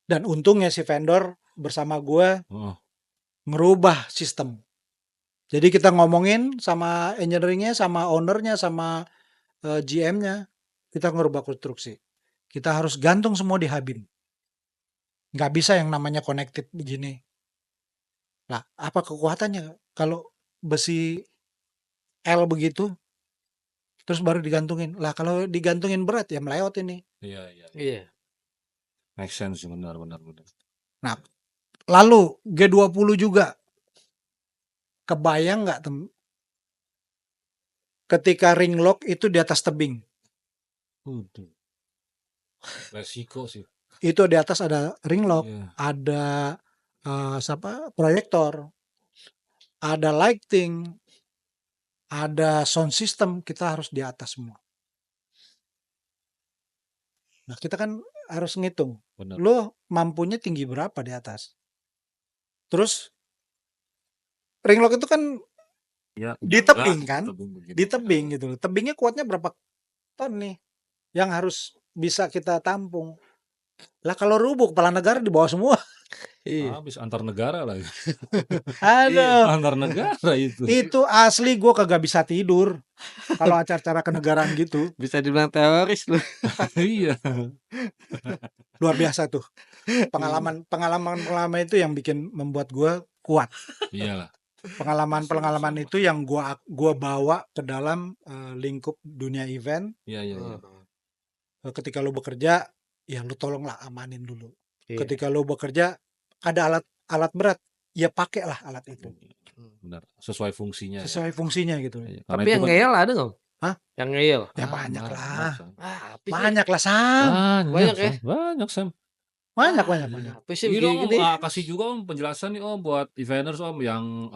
Dan untungnya si vendor bersama gue merubah sistem. Jadi kita ngomongin sama engineeringnya, sama ownernya, sama GM-nya, kita ngerubah konstruksi. Kita harus gantung semua di Habin. Nggak bisa yang namanya connected begini. Nah, apa kekuatannya? Kalau besi L begitu, terus baru digantungin. Lah kalau digantungin berat ya melewat ini. Iya. Make sense, benar. Nah, lalu G20 juga. Kebayang nggak ketika ring lock itu di atas tebing? Resiko sih. Itu di atas ada ring lock, Iya. ada proyektor, ada lighting, ada sound system, kita harus di atas semua. Nah, kita kan harus ngitung. Benar. Lo mampunya tinggi berapa di atas? Terus ring lock itu kan Ya, di tebing kan? begini. Di tebing gitu. Tebingnya kuatnya berapa ton nih yang harus bisa kita tampung. Lah kalau rubuh kepala negara di bawah semua. Habis antar negara lagi. Aduh. Antar negara itu. Itu asli gue kagak bisa tidur kalau acara-acara kenegaraan gitu. Bisa dibilang teroris lu. Iya. Luar biasa tuh. Pengalaman itu yang membuat gue kuat. Iyalah. Pengalaman itu yang gua bawa ke dalam lingkup dunia event. Iya. Ketika lo bekerja, ya lo tolonglah amanin dulu. Iya. Ketika lo bekerja, ada alat berat, ya pakailah alat itu. Benar. Sesuai fungsinya. Sesuai fungsinya gitu. Ya. Tapi yang ngeyel ada nggak? Hah? Yang ngeyel? Ya banyak lah. Apa sih? Banyak lah, Sam. Banyak ya? Banyak, Sam. Banyak. Apa sih Ini Om, begini? kasih juga Om penjelasan nih Om buat eventers Om yang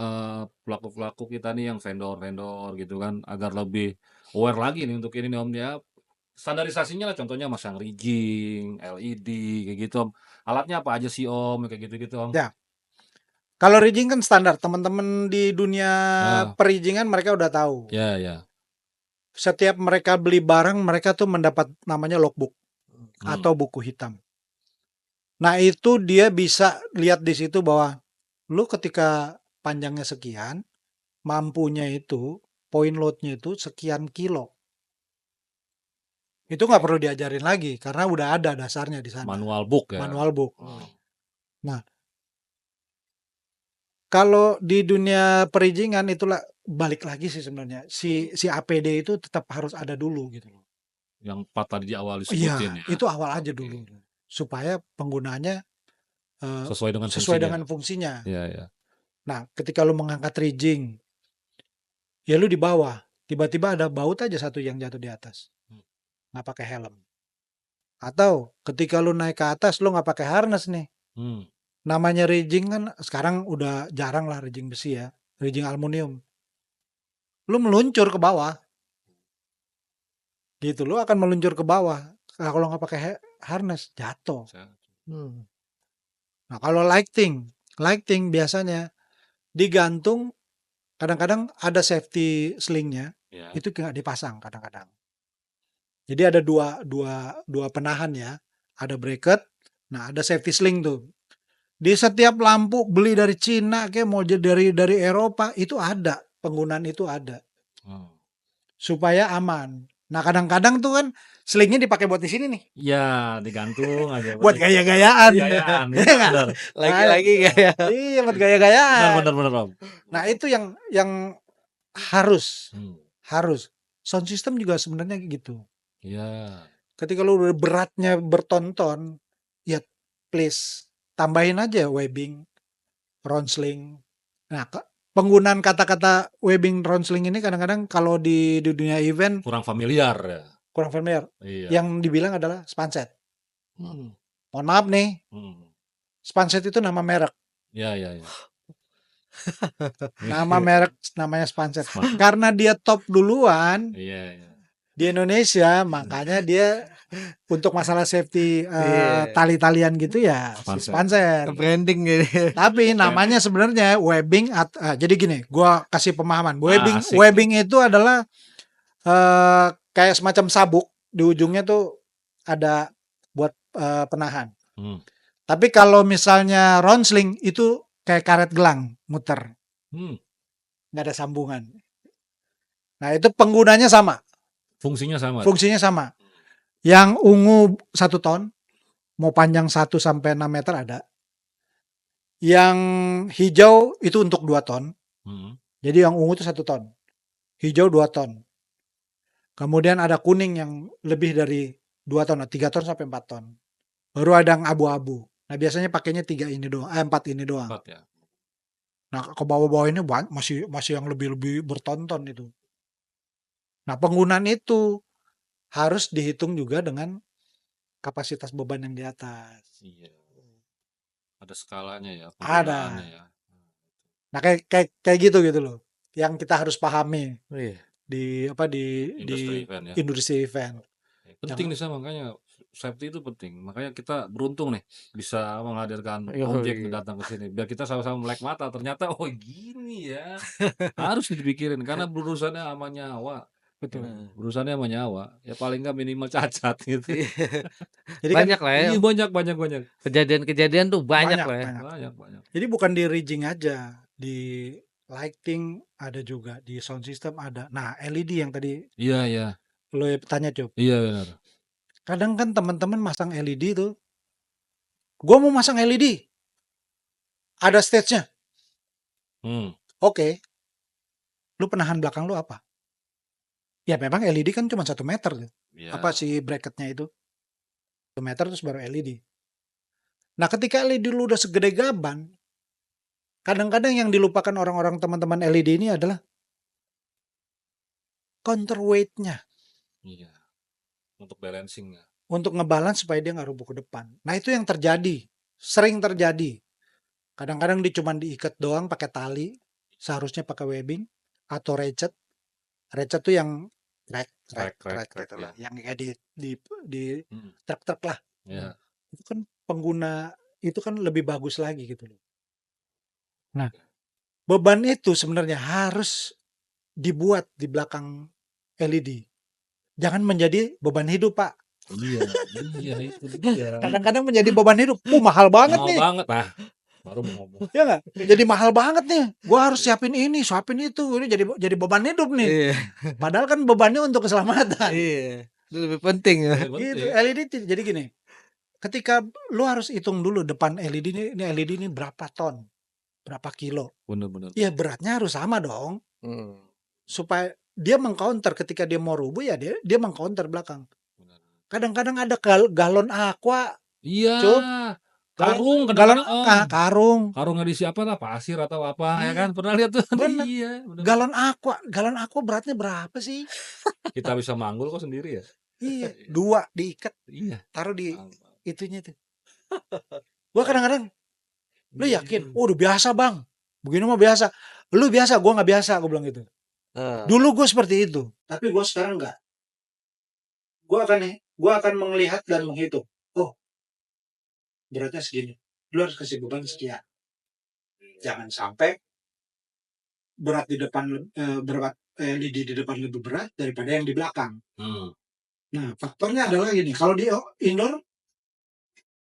pelaku-pelaku kita nih yang vendor-vendor gitu kan agar lebih aware lagi nih untuk ini nih Om ya. Standarisasinya lah contohnya masang rigging, LED kayak gitu Om. Alatnya apa aja sih Om kayak gitu-gitu Om. Ya. Kalau rigging kan standar, teman-teman di dunia perizingan mereka udah tahu. Ya. Setiap mereka beli barang, mereka tuh mendapat namanya logbook atau buku hitam. Nah, itu dia bisa lihat di situ bahwa lu ketika panjangnya sekian, mampunya itu, point load-nya itu sekian kilo. Itu nggak perlu diajarin lagi karena udah ada dasarnya di sana. Manual book ya. Manual book. Nah, kalau di dunia perizingan itulah balik lagi sih sebenarnya. Si APD itu tetap harus ada dulu gitu loh. Yang 4 tadi di awal disebutin ya. Itu awal aja dulu. Supaya penggunaannya sesuai dengan fungsinya. Iya. Nah, ketika lu mengangkat rigging, ya lu di bawah, tiba-tiba ada baut aja satu yang jatuh di atas. Nggak pakai helm. Atau ketika lu naik ke atas, lu nggak pakai harness nih. Namanya rigging kan sekarang udah jarang lah rigging besi ya. Rigging aluminium. Lu meluncur ke bawah. Gitu, lu akan meluncur ke bawah. Nah, kalau nggak pakai harness, jatuh. Nah, kalau lighting biasanya digantung, kadang-kadang ada safety slingnya, itu nggak dipasang kadang-kadang. Jadi ada dua penahan ya, ada bracket, nah ada safety sling tuh. Di setiap lampu beli dari Cina kayak mau dari Eropa itu ada, penggunaan itu ada. Supaya aman. Nah, kadang-kadang tuh kan slingnya dipakai buat di sini nih. Iya, digantung aja. Buat gaya-gayaan. Benar. Lagi-lagi gaya. Iya, buat gaya-gayaan. Benar Om. Nah, itu yang harus. Sound system juga sebenarnya gitu. Iya. Ketika lu beratnya bertonton, ya please tambahin aja webbing, round sling. Nah, penggunaan kata-kata webbing, round sling ini kadang-kadang kalau di dunia event kurang familiar ya. Iya. Yang dibilang adalah spanset. Mohon maaf nih. Spanset itu nama merek. Iya. Nama merek namanya spanset. Karena dia top duluan. Iya. di Indonesia, makanya dia untuk masalah safety Iya. tali-talian gitu ya si Spanset. Spanset. Branding gitu. Tapi namanya sebenarnya webbing. Jadi gini, gua kasih pemahaman. asik Webbing itu adalah kayak semacam sabuk di ujungnya tuh ada buat penahan. Hmm. Tapi kalau misalnya round sling itu kayak karet gelang muter, Hmm. nggak ada sambungan. Nah itu penggunanya sama, Fungsinya sama. fungsinya sama. Yang ungu 1 ton, mau panjang 1 sampai 6 meter ada. Yang hijau itu untuk 2 ton. Hmm. Jadi yang ungu itu 1 ton. Hijau 2 ton. Kemudian ada kuning yang lebih dari 2 ton, 3 ton sampai 4 ton. Baru ada yang abu-abu. Nah biasanya pakainya 4 ini doang. 4 ya. Nah ke bawah-bawah ini masih yang lebih bertonton itu. Nah penggunaan itu harus dihitung juga dengan kapasitas beban yang di atas. Iya. Ada skalanya ya, Ada. penggunaannya ya. Nah kayak gitu loh. Yang kita harus pahami Iya. di Industri event ya. industri event. Penting nih makanya safety itu penting. Makanya kita beruntung nih bisa menghadirkan Iya, objek iya. datang ke sini. Biar kita sama-sama melek mata. Ternyata oh gini ya. Harus dipikirin karena berurusannya sama nyawa. Betul. Berurusannya sama nyawa. Ya paling nggak minimal cacat gitu. Jadi Banyak lah ya. Iya banyak. Kejadian-kejadian tuh banyak Banyak, lah ya. Banyak. Jadi bukan di rigging aja, di lighting ada juga, di sound system ada. Nah, LED yang tadi Iya. lo tanya, Cuk. Iya benar. Kadang kan teman-teman masang LED tuh. Gua mau masang LED. Ada stage-nya. Oke. Lu penahan belakang lu apa? Ya memang LED kan cuma 1 meter tuh. Ya. Apa sih bracketnya itu? 1 meter terus baru LED. Nah, ketika LED lu udah segede gaban, kadang-kadang yang dilupakan orang-orang teman-teman LED ini adalah counterweight-nya. Iya. Untuk balancing-nya. Untuk ngebalance supaya dia nggak rubuh ke depan. Nah itu yang terjadi, sering terjadi. Kadang-kadang dia cuma diikat doang pakai tali, seharusnya pakai webbing atau ratchet. Ratchet tuh yang track gitu lah, yang kayak di truk lah. Ya. Itu kan pengguna itu kan lebih bagus lagi gitu loh. Nah, beban itu sebenarnya harus dibuat di belakang LED. Jangan menjadi beban hidup, Pak. Iya itu dia. Kadang-kadang menjadi beban hidup. Mahal banget nih. Mahal banget. Nah, baru mau ngomong. Ya nggak? Jadi mahal banget nih. Gua harus siapin ini, siapin itu. Ini jadi beban hidup nih. Iya. Padahal kan bebannya untuk keselamatan. Iya. Itu lebih penting ya. Gitu. LED jadi gini. Ketika lu harus hitung dulu depan LED ini LED ini berapa ton, berapa kilo. Bener. Ya beratnya harus sama dong. Supaya dia mengcounter ketika dia mau rubuh ya dia mengcounter belakang. Kadang-kadang ada galon aqua. Iya. Cuk. Karung galon karung nggak diisi apa lah, pasir atau apa ya kan, pernah lihat tuh. Bener. Iya bener. Galon aqua beratnya berapa sih? Kita bisa manggul kok sendiri ya. Iya, 2 diikat, Iya. taruh di itunya tuh. Gua kadang-kadang, lu yakin? Udah biasa bang, begini mah biasa. Lu biasa, gua nggak biasa, gua bilang gitu. Dulu gue seperti itu, tapi gue sekarang enggak. Gue akan melihat dan menghitung. Oh, beratnya segini. Lu harus kasih beban sekian. Jangan sampai berat di depan LED di depan lebih berat daripada yang di belakang. Nah, faktornya adalah gini. Kalau di indoor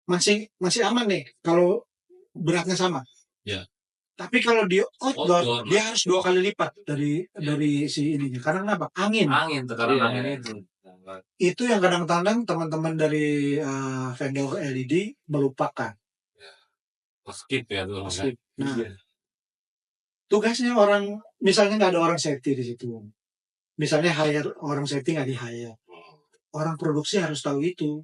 masih aman nih kalau beratnya sama. Ya. Tapi kalau di outdoor dia harus 2 kali lipat dari si ininya. Karena apa? Angin, tekanan angin itu. Itu yang kadang-kadang teman-teman dari vendor LED melupakan. Skip ya tuh. Skip. Nah, tugasnya orang, misalnya nggak ada orang safety di situ. Misalnya orang safety nggak di hire. Orang produksi harus tahu itu.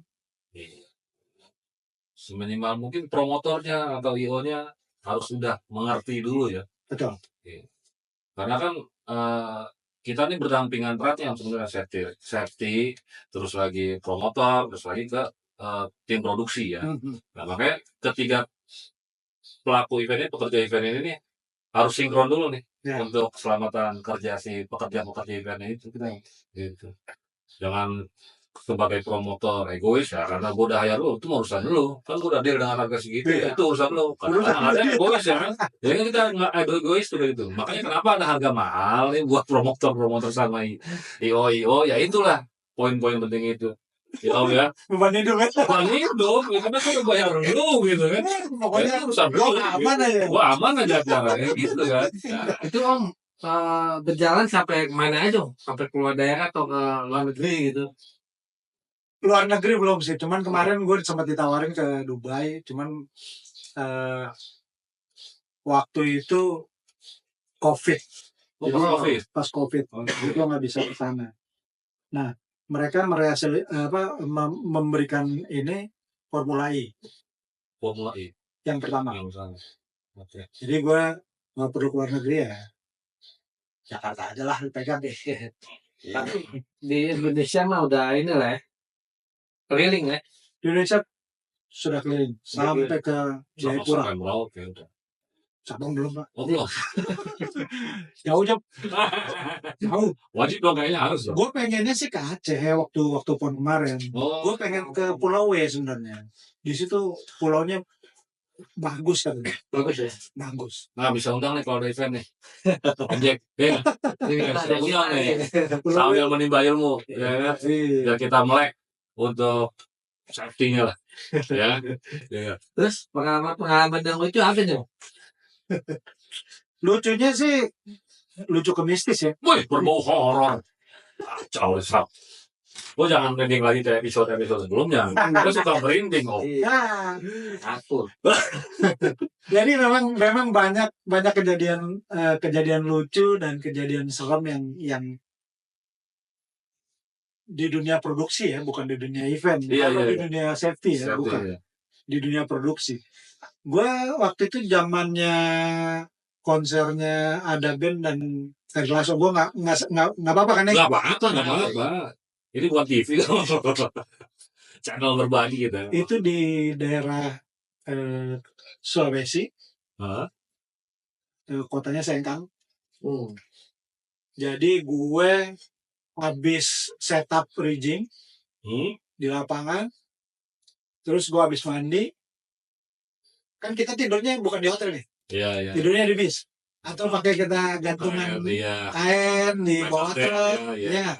Seminimal mungkin promotornya atau IO-nya harus sudah mengerti dulu ya. Betul. Karena kan kita ini berdampingan erat yang sebenarnya safety, terus lagi promotor, terus lagi ke tim produksi ya. Nah makanya ketiga pelaku event ini, pekerja event ini nih, harus sinkron dulu nih untuk keselamatan kerja si pekerja eventnya itu. Gitu. Jangan sebagai promotor egois ya, karena gue udah hire lu, itu urusan lu. Kan gue udah deal dengan harga segitu, ya Iya. itu urusan lu. Urusan Kadang-kadang ada lu. egois ya kan. Jadi kan kita nggak egois tuh gitu. Makanya kenapa ada harga mahal nih buat promotor sama IO, ya itulah poin-poin penting itu. Ya Om ya. Beban hidup kan. Bukan hidup, ya karena kan bayar lu gitu kan. Pokoknya Ya, urusan lu. gua aman aja. Gua aman aja caranya gitu kan. Nah, Itu Om berjalan sampai kemana aja Om? Sampai keluar daerah atau ke luar negeri gitu? Luar negeri belum sih, cuman kemarin gue sempat ditawarin ke Dubai, cuman waktu itu COVID. Jadi COVID. pas COVID itu nggak bisa ke sana. Nah, mereka memberikan ini Formula E Formula E yang pertama. yang sana. Oke. Jadi gue nggak perlu keluar negeri ya, Jakarta aja lah dipegang deh. Tapi di Indonesia mah udah ini lah ya. Keliling ya. Di Indonesia sudah keliling sampai ke Jayapura. Sampai Merauke udah. Sabang belum Pak. Oh belum. Jauh. Wajib dong kayaknya harus dong. Gue pengennya sih ke Aceh waktu pon kemarin. Oh. Gue pengen ke Pulau W sebenarnya. Di situ pulaunya bagus kan. Bagus ya. Bagus. Nah bisa undang nih kalau ada event nih. Objek. Ini bisa undang nih. Sambil menimba ilmu. Ya kan. Iya. Biar kita melek untuk safety-nya lah. Ya. Ya. Terus pengalaman yang lucu apa nih? Lucunya sih lucu ke mistis ya. Wih, berbau horor. Kacau Sam. Lo jangan merinding lagi kayak episode sebelumnya. Lo suka merinding kok. Ya. Aku. Jadi memang banyak kejadian lucu dan kejadian serem yang di dunia produksi ya, bukan di dunia event. Iya, Kalau iya, di dunia safety ya, bukan. Ya. Di dunia produksi. Gue waktu itu zamannya konsernya ada band dan Lasso, gue nggak apa-apa kan ya? Nggak apa-apa. Ini buat TV channel berbagi gitu. Itu di daerah Sulawesi, kotanya Sengkang. Jadi gue habis setup rigging di lapangan, terus gue habis mandi. Kan kita tidurnya bukan di hotel nih, tidurnya di bis atau pakai kita gantungan kain di bawah truk. Ya.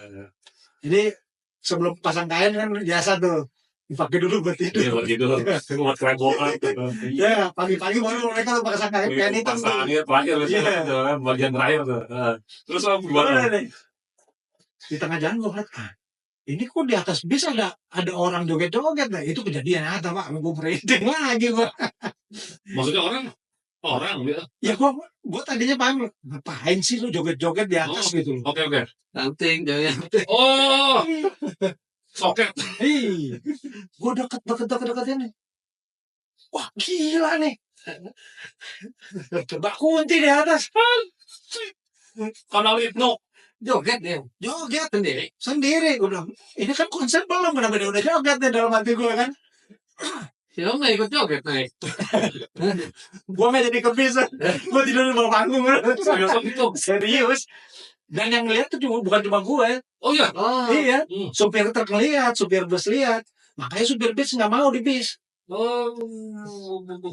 Jadi sebelum pasang kain kan biasa tuh dipakai dulu buat tidur. Iya buat tidur, buat kerebokan. Ya pagi-pagi baru mereka tuh pasang kain hitam tuh. Terakhir bagian terakhir tuh. Terus gimana? Di tengah jalan gue ngeliat, ini kok di atas bis ada orang joget-joget. Nah, itu kejadian apa Pak? Gue merinding lagi gue. Maksudnya orang ya gue tadinya paham, ngapain sih lu joget-joget di atas gitu loh. Oke. Nanting joget. Oh. Soket. Gue deket ini. Wah gila nih. Mbak Kunti di atas. Kanal Ibnu. Joget dia. Joget Sendiri. Gue bilang, ini kan konser belum, kenapa dia udah joget nih dalam hati gue kan. Si Om nggak ikut joget naik. Gue mah jadi kebisan. Gue tidur di bawah panggung. Serius. Dan yang ngeliat tuh bukan cuma gue. Oh iya? Iya. Supir truk ngeliat, supir bus lihat. Makanya supir bis nggak mau di bis.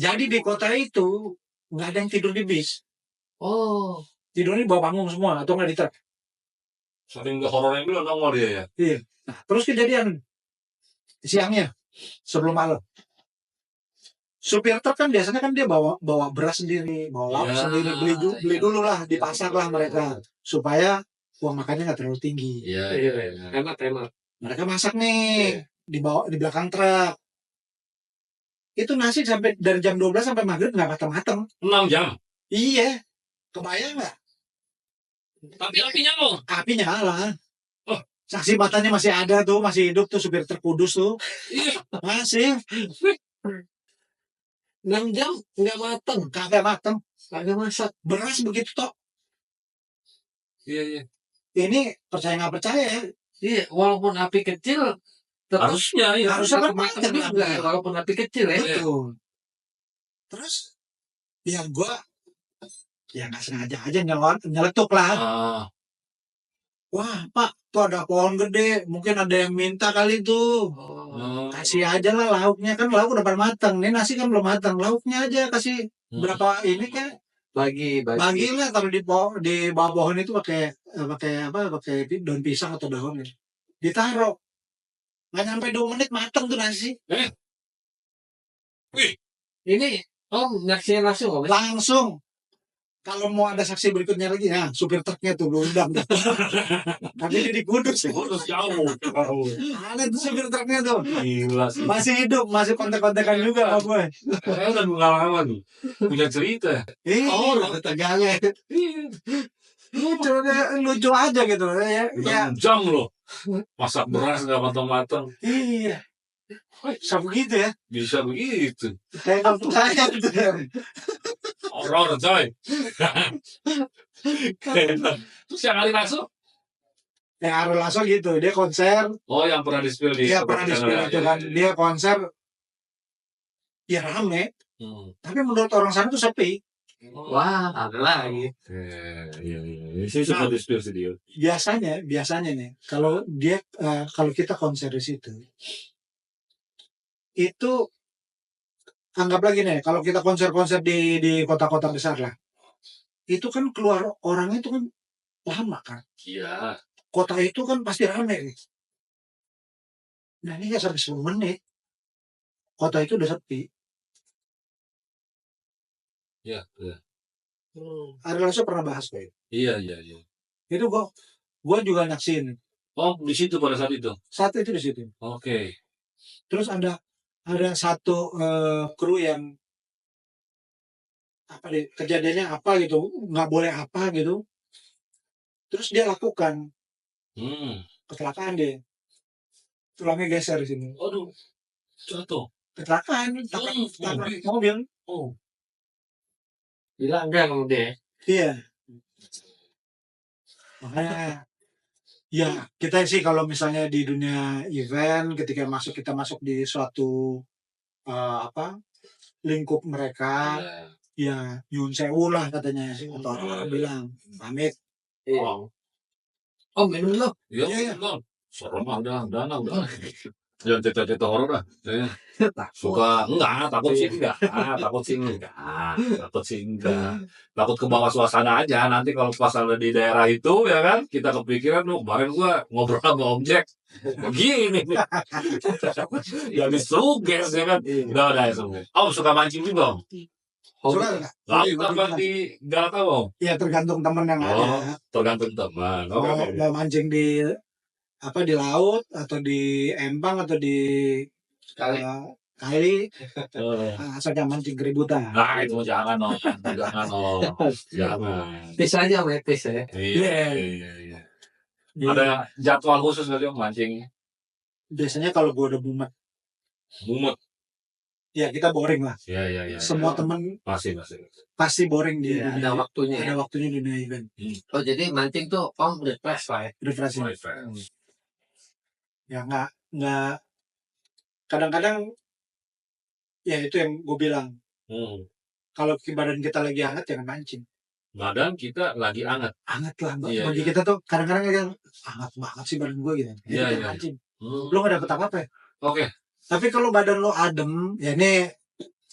Jadi di kota itu nggak ada yang tidur di bis. Tidurnya di bawah panggung semua atau nggak di truk. Sering ke horornya dulu nongol dia ya. Iya. Nah, terus kejadian siangnya sebelum malam. Supir truk kan biasanya kan dia bawa beras sendiri, bawa lauk sendiri, beli dulu lah di pasar lah mereka supaya uang makannya nggak terlalu tinggi. Iya. Enak. Mereka masak nih di belakang truk. Itu nasi sampai dari jam 12 sampai maghrib nggak matang-matang. 6 jam. Iya. Kebayang nggak? Tapi apinya loh. Api nyala. Saksi matanya masih ada tuh, masih hidup tuh supir truk Kudus tuh. Iya. Masih. 6 jam nggak mateng. Kagak mateng. Kagak masak. Beras begitu toh. Iya. Ini percaya nggak percaya ya? Iya, walaupun api kecil Harusnya kan mateng juga. Walaupun api kecil ya. Betul. Terus ya gue ya nggak sengaja aja nyeletuk lah. Wah Pak, tuh ada pohon gede, mungkin ada yang minta kali tuh. Oh. Kasih aja lah lauknya, kan lauk udah pada matang. Ini nasi kan belum matang, lauknya aja kasih berapa ini kan. Bagilah kalau di bawah pohon itu pakai daun pisang atau daun gitu. Ditaruh. Nggak nyampe 2 menit matang tuh nasi. Wih. Ini Nyaksiin langsung Om. langsung. Kalau mau ada saksi berikutnya lagi, ya supir truknya tuh lu undang. Tapi dia di Kudus. Kudus jauh. Ada tuh supir truknya tuh. Gila sih. Masih hidup, masih kontak-kontakan juga sama gue. Saya udah pengalaman nih. Punya cerita. Iya, tegangnya. Lucu aja gitu ya. Ya, 6 jam loh. Masak beras nggak matang-matang. iya. Bisa begitu ya. Bisa begitu. Saya nggak percaya gitu ya. Horor coy. Terus yang hari langsung? Yang Ari Lasso gitu, dia konser, Oh, yang pernah di-spill di dia pernah di-spill itu kan, dia konser, ya rame, tapi menurut orang sana tuh sepi. Wah, ada lagi. Iya. Saya suka di-spill sih dia. Biasanya nih, kalau kita konser di situ, itu anggap lagi nih, kalau kita konser-konser di kota-kota besar lah, itu kan keluar orangnya itu kan lama kan. Iya. Kota itu kan pasti rame nih. Nah ini nggak sampai 10 menit, kota itu udah sepi. Iya. Ari Lasso pernah bahas kayak Iya. itu gua juga nyaksin. Oh, di situ pada saat itu. Saat itu di situ. Oke. Terus ada satu kru yang kejadiannya apa gitu, nggak boleh apa gitu. Terus dia lakukan kecelakaan dia. Tulangnya geser di sini. Aduh. Jatuh. Kecelakaan, tabrak mobil. Oh. Bilang enggak deh. Iya. Makanya ya kita sih kalau misalnya di dunia event ketika kita masuk di suatu lingkup mereka ya nyun sewu lah katanya atau orang bilang pamit. Oh, minum dulu. Iya. Serem udah. Jangan cerita-cerita horor dah. Saya suka takut sih enggak. Takut ke bawah suasana aja. Nanti kalau pas ada di daerah itu ya kan, kita kepikiran kemarin gua ngobrol sama Om Jack. Begini. Jadi suges ya kan. Udah suges. Om suka mancing juga Om. Suka nggak? Apa di Galata Om? Ya tergantung temen yang ada. Tergantung teman. Mau mancing di laut atau di empang atau di kali asal jangan mancing keributan. Nah itu jangan Om. Jangan. Tis aja metis ya. Iya. Ada jadwal khusus nggak sih Om mancing? Biasanya kalau gue udah mumet, ya kita boring lah. Iya. Semua temen pasti boring di dunia. Ada waktunya. Ada waktunya di dunia event. Oh jadi mancing tuh Om refresh lah ya. Refreshing. Ya nggak. Kadang-kadang ya itu yang gue bilang. Kalau badan kita lagi hangat jangan mancing. Badan kita lagi hangat. Hangat lah. Iya, Bagi kita tuh kadang-kadang hangat banget sih badan gue gitu. Iya. Mancing. Lo nggak dapet apa-apa ya. Oke. Tapi kalau badan lo adem, ya ini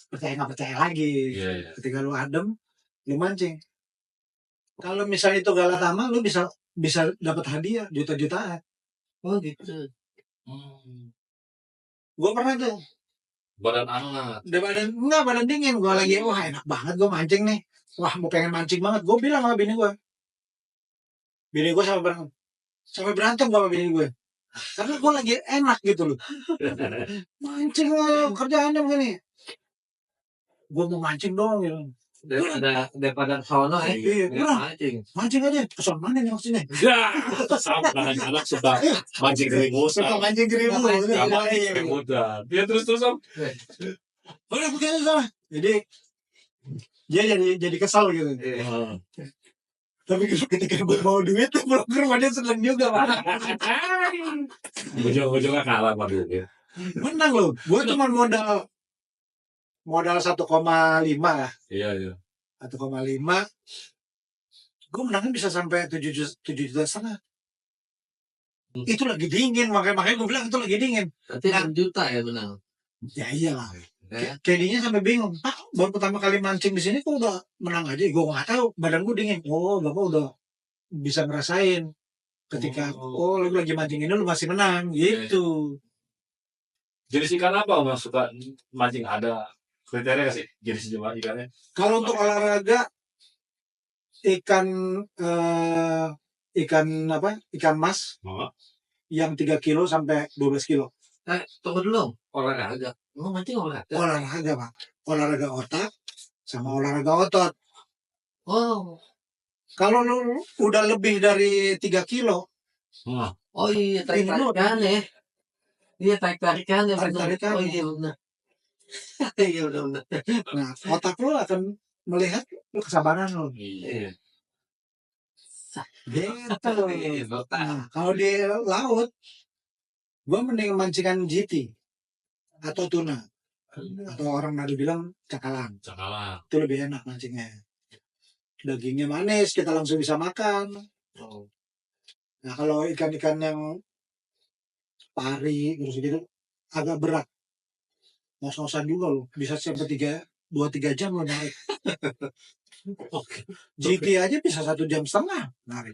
percaya nggak percaya lagi. Iya. Ketika lo adem, lo mancing. Kalau misalnya itu Galatama, lo bisa dapat hadiah juta-jutaan. Oh gitu. Gue pernah tuh. Badan hangat. Badan dingin. Gue lagi, wah enak banget gue mancing nih. Wah mau pengen mancing banget. Gue bilang sama bini gue. Bini gue sampai berantem sama bini gue. Karena gue lagi enak gitu loh. Mancing kerjaannya begini. Gue mau mancing dong gitu. Daripada sono ya. Iya, mancing aja. Kesan mana nih maksudnya? Ya, sama anak suka mancing keributan. Suka mancing keributan. Dia terus Om. Udah begini salah. Jadi dia jadi kesal gitu. Tapi ketika gue mau duit, broker dia seneng juga Pak. Ujung-ujungnya kalah Pak duit. Menang loh. Gue cuma modal 1,5 lah. Iya. 1,5. Gue menangnya bisa sampai 7,5 juta. Itu lagi dingin, makanya gue bilang itu lagi dingin. Nanti 6 juta ya benang. Ya iyalah. Ya. Kayaknya sampai bingung. Pak, baru pertama kali mancing di sini kok udah menang aja. Gue nggak tahu, badan gue dingin. Oh, bapak udah bisa ngerasain ketika lu lagi mancing ini lu masih menang gitu. Jenis ikan apa Om yang suka mancing? Ada kriteria nggak sih jenis ikannya? Kalau untuk olahraga ikan ikan mas Oh. yang 3 kilo sampai 12 kilo. Tunggu dulu. Olahraga. Mau mancing olahraga? Olahraga, Pak. Olahraga otak sama olahraga otot. Oh. Kalau lu udah lebih dari 3 kilo, Oh iya, tarik-tarikan ya. Iya, tarik-tarikan ya. Tarik-tarikan. Oh iya, benar. Iya, benar. nah otak lu akan melihat lu kesabaran lu. Iya. Gitu. Iya, Nah, kalau di laut, gua mending mancingan GT atau tuna. Atau orang ada bilang cakalang. Cakalang. Itu lebih enak mancingnya. Dagingnya manis, kita langsung bisa makan. Nah, kalau ikan-ikan yang pari, terus gitu, agak berat. Ngos-ngosan juga loh. Bisa sampai 2-3 jam loh narik. GT aja bisa 1,5 jam narik.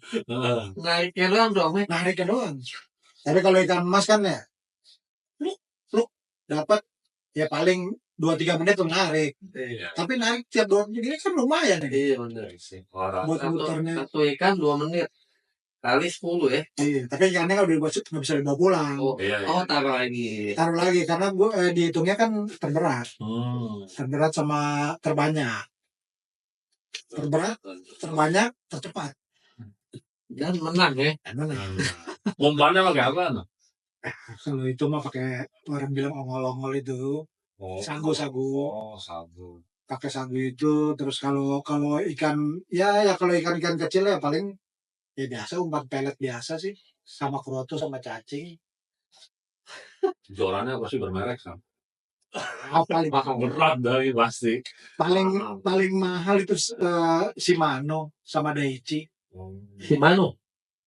Nariknya doang dong, Nariknya doang. Tapi kalau ikan emas kan ya, lu dapat ya paling 2-3 menit tuh narik. Iya. Tapi narik tiap 2 menit kan lumayan ya. Iya, benar. Buat muternya. Satu ikan 2 menit. Kali 10 ya. Iya, tapi ikannya kalau nggak bisa dibawa pulang. Oh, Iya, iya. oh taruh lagi. Taruh lagi karena gue dihitungnya kan terberat. Hmm. Terberat sama terbanyak. Terberat, terbanyak, tercepat. Dan menang ya. Mana? Umpannya pakai apa? Kalau itu mah pakai orang bilang ongol-ongol itu. Sagu-sagu. Oh, sagu. Pakai sagu itu. Terus kalau ikan ya kalau ikan kecil ya paling ya biasa umpan pelet biasa sih. Sama kroto sama cacing. Jualannya pasti bermerek kan? Paling mahal. Berat dari pasti. Paling mahal itu Shimano sama Daiichi. Shimano.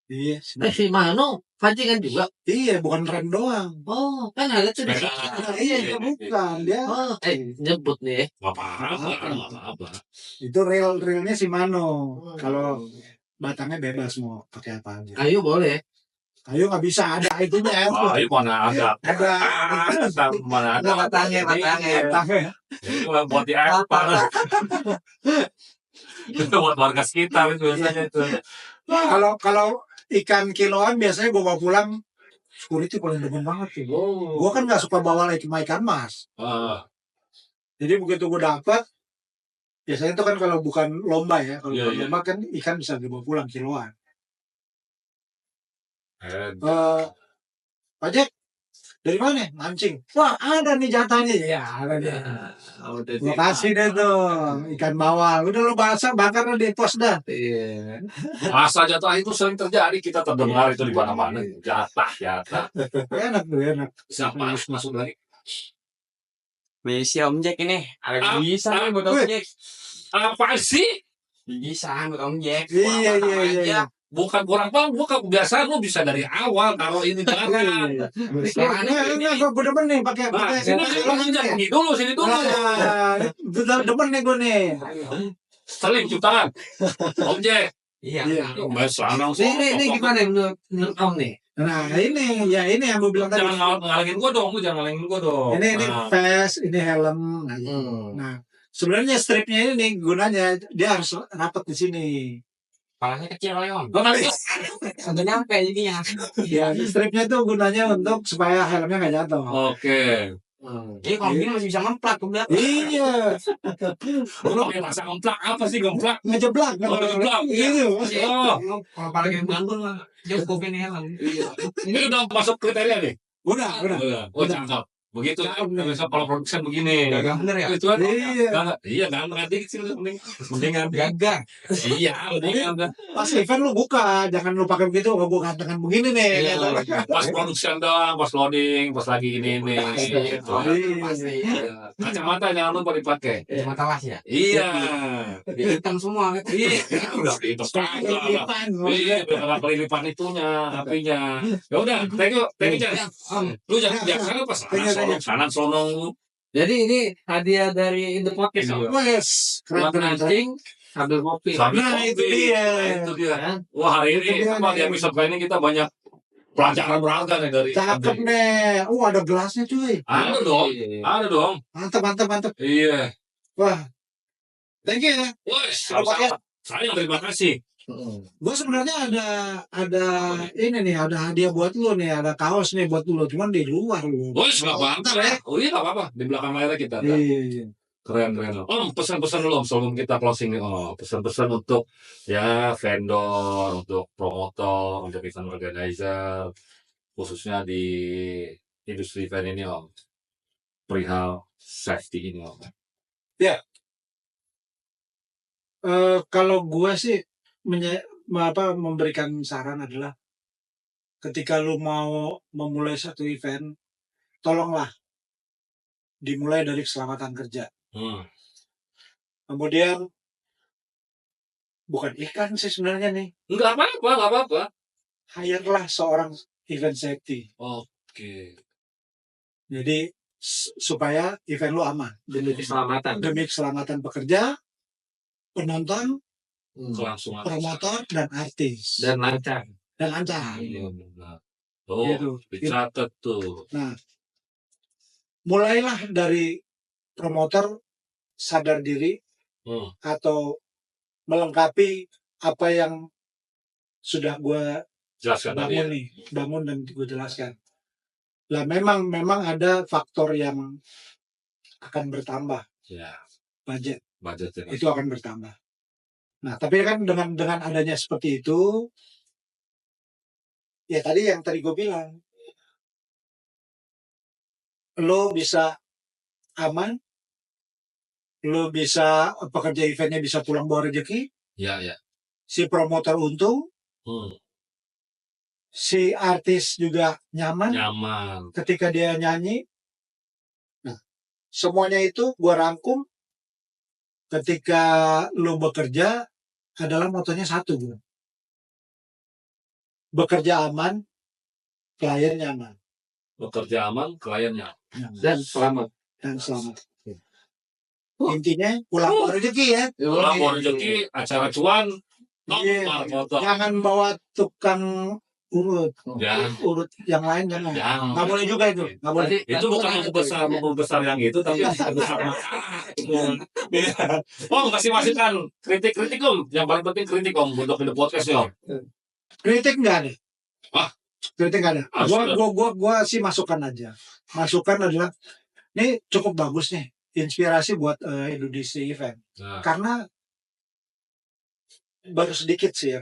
Iya, Shimano pancingan juga. iya bukan rem doang. Oh, kan ada tuh di Sepeda. sini. Nah, iya itu bukan dia. Oh, nyebut nih. Gak apa-apa. Itu realnya Shimano. Kalau batangnya bebas mau pakai apa aja. Kayu boleh. Kayu nggak bisa ada itunya. Ayo mana ada? Ada. Mana ada? Batangnya. Batangnya. Itu buat di ekspor. Itu buat warga sekitar itu biasanya itu. Kalau ikan kiloan biasanya gue bawa pulang. Security paling demen banget sih. Gue kan nggak suka bawa ikan mas. Jadi begitu gue dapat, biasanya itu kan kalau bukan lomba ya, kalau Iya, bukan iya. lomba kan ikan bisa dibawa pulang kiloan. Pak Jack, dari mana? Mancing. Wah ada nih jatahnya. Ya ada nih. Gua kasih deh tuh ikan bawal. Udah lu bakar di pos dah. Iya. Masa jatah itu sering terjadi, kita terdengar itu di mana-mana. Jatah. Enak tuh, enak. Siapa harus masuk lagi? Misi Om Jack ini. Ada bisa nih buat Wih. Om Jack. Apa sih? Bisa buat Om Jack. Iya. Bukan kurang paham, gua kebiasaan lu bisa dari awal kalau ini jangan. Enggak, gue demen nih pakai Sini dulu. Betul demen nih gue nih. Seling tangan. Om Jack. Iya. Mas lanang Ini gimana menurut Om nih? Nah ini yang gue bilang tadi. Jangan ngalangin gua dong, Ini vest, ini helm. Nah sebenarnya stripnya ini nih gunanya dia harus rapat di sini. Palanya kecil kali Om. Sampai nyampe jadinya. Ya, stripnya itu gunanya untuk supaya helmnya nggak jatuh. Oke. Jadi kalau gini masih bisa ngemplak ke belakang. Iya. Lu pakai bahasa gemplak apa sih gemplak? Ngejeblak. Ngejeblak. Gitu. Oh, Kalau palanya bangun lah. Dia kupingnya helm. ini udah masuk kriteria nih. Udah. Oh, cakep. begitu Cakep nih. besok kalau production begini. Gagah bener ya? Itu kan Iya. iya ganteng dikit sih mendingan Gagah. iya mendingan udah. Pas event lu buka, jangan lu pakai begitu, gue gantengan begini nih. Iya, gitu. pas production doang, pas loading, pas lagi ini gitu. Pasti. Iya. Kacamata jangan lupa dipakai. Kacamata las ya? Iya. Hitam semua kan? Iya, udah itu Kelilipan. Iya, biar kelilipan itunya, apinya. Ya udah, thank you, Jan. Lu jangan biasa pas sana sonong lu. Jadi ini hadiah dari In The Podcast. Iya. Wes, Buat keren. mancing sambil ngopi. Sambil Nah, itu kopi. dia. Itu dia. Kan? Wah, hari Itu ini dia apa di nih. episode kali ini kita banyak pelajaran berharga nih dari Cakep nih. Ada gelasnya cuy. Ada dong, ada dong. Mantap. Iya. Wah, thank you ya. Wes, sama-sama. Saya yang terima kasih. Gue sebenarnya ada ini nih, ada hadiah buat lu nih, ada kaos nih buat lu, cuman di luar lu. Wes, nggak apa-apa ya. Oh iya, nggak apa-apa. Di belakang layar kita. Iya. Keren. Om, pesan-pesan dulu Om sebelum kita closing nih. Oh, pesan-pesan untuk ya vendor, untuk promotor, untuk event organizer, khususnya di industri event ini Om. Perihal safety ini Om. Kalau gue sih memberikan saran adalah ketika lu mau memulai satu event, tolonglah dimulai dari keselamatan kerja. Kemudian bukan ikan sih sebenarnya nih, Nggak apa-apa. hire-lah seorang event safety. Oke. Jadi supaya event lu aman Demi keselamatan. demi keselamatan pekerja, penonton, Kelangsungan. promotor, dan artis. Dan lancar. Dan lancar. Iya benar. Tuh, Gitu. dicatat tuh. Nah, mulailah dari promotor sadar diri atau melengkapi apa yang sudah gue Jelaskan tadi. bangun dan gue jelaskan. Lah memang ada faktor yang akan bertambah, Ya, budgetnya ya. itu akan bertambah. Nah, tapi kan dengan adanya seperti itu, ya tadi gue bilang, lo bisa aman, lo bisa pekerja eventnya bisa pulang bawa rezeki, Ya. si promotor untung, si artis juga nyaman ketika dia nyanyi. Nah, semuanya itu gua rangkum ketika lo bekerja adalah motonya satu, bro. Bekerja aman, klien nyaman. Bekerja aman, kliennya. Dan selamat. Intinya pulang bawa rezeki ya. Pulang bawa rezeki, acara cuan, Iya. foto. Jangan bawa tukang urut yang lain jangan. Nggak boleh juga itu. Nggak boleh. Itu bukan buku besar yang itu, tapi besar. Om, kasih masukan, kritik Om. Yang paling penting kritik Om untuk di podcast ya Om. Kritik nggak ada. Wah. Kritik nggak ada. Gua sih masukan aja. Masukan adalah ini cukup bagus nih, inspirasi buat Indonesia event. Nah. Karena baru sedikit sih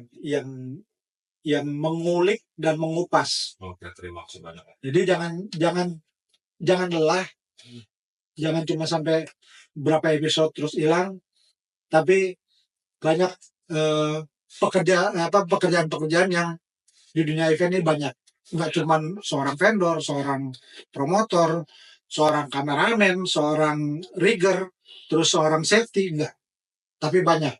yang mengulik dan mengupas. Oke, terima kasih banyak. Jadi jangan lelah, jangan cuma sampai berapa episode terus hilang, tapi banyak pekerjaan-pekerjaan yang di dunia event ini banyak. Nggak cuma seorang vendor, seorang promotor, seorang kameramen, seorang rigger, terus seorang safety, enggak. Tapi banyak.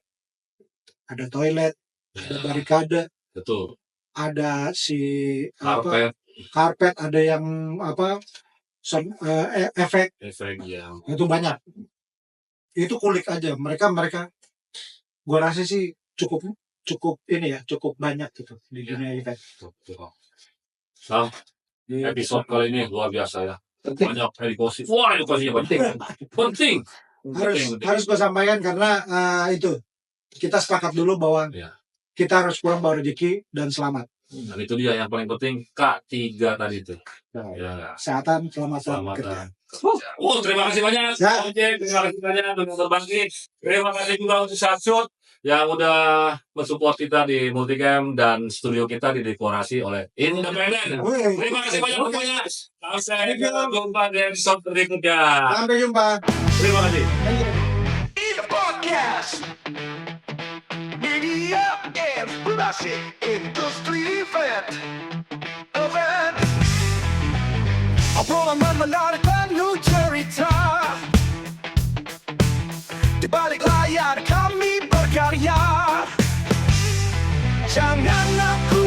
Ada toilet, ada barikade, Betul. ada Karpet, ada yang efek ya. itu banyak. Itu kulik aja. Mereka gua rasa sih cukup ini ya, cukup banyak gitu di dunia event. Sam, episode kali ini luar biasa ya. Banyak edukasi. Wah, edukasinya penting. Harus gue sampaikan karena itu kita sepakat dulu bahwa kita harus pulang bawa rezeki dan selamat. Dan itu dia yang paling penting K3 tadi itu. Nah, Ya. kesehatan, keselamatan Selamat kerja. terima kasih banyak. Ya. Oke, terima kasih banyak untuk berbagi. Terima kasih juga untuk Syahsud yang udah mensupport kita di Multicam dan studio kita didekorasi oleh Independen. Terima kasih banyak semuanya. Sampai jumpa di episode berikutnya. Sampai jumpa. Terima kasih. In the podcast. Media and Plastic Industry Event. Obrolan menarik dan new cerita. Di balik layar kami berkarya. Jangan aku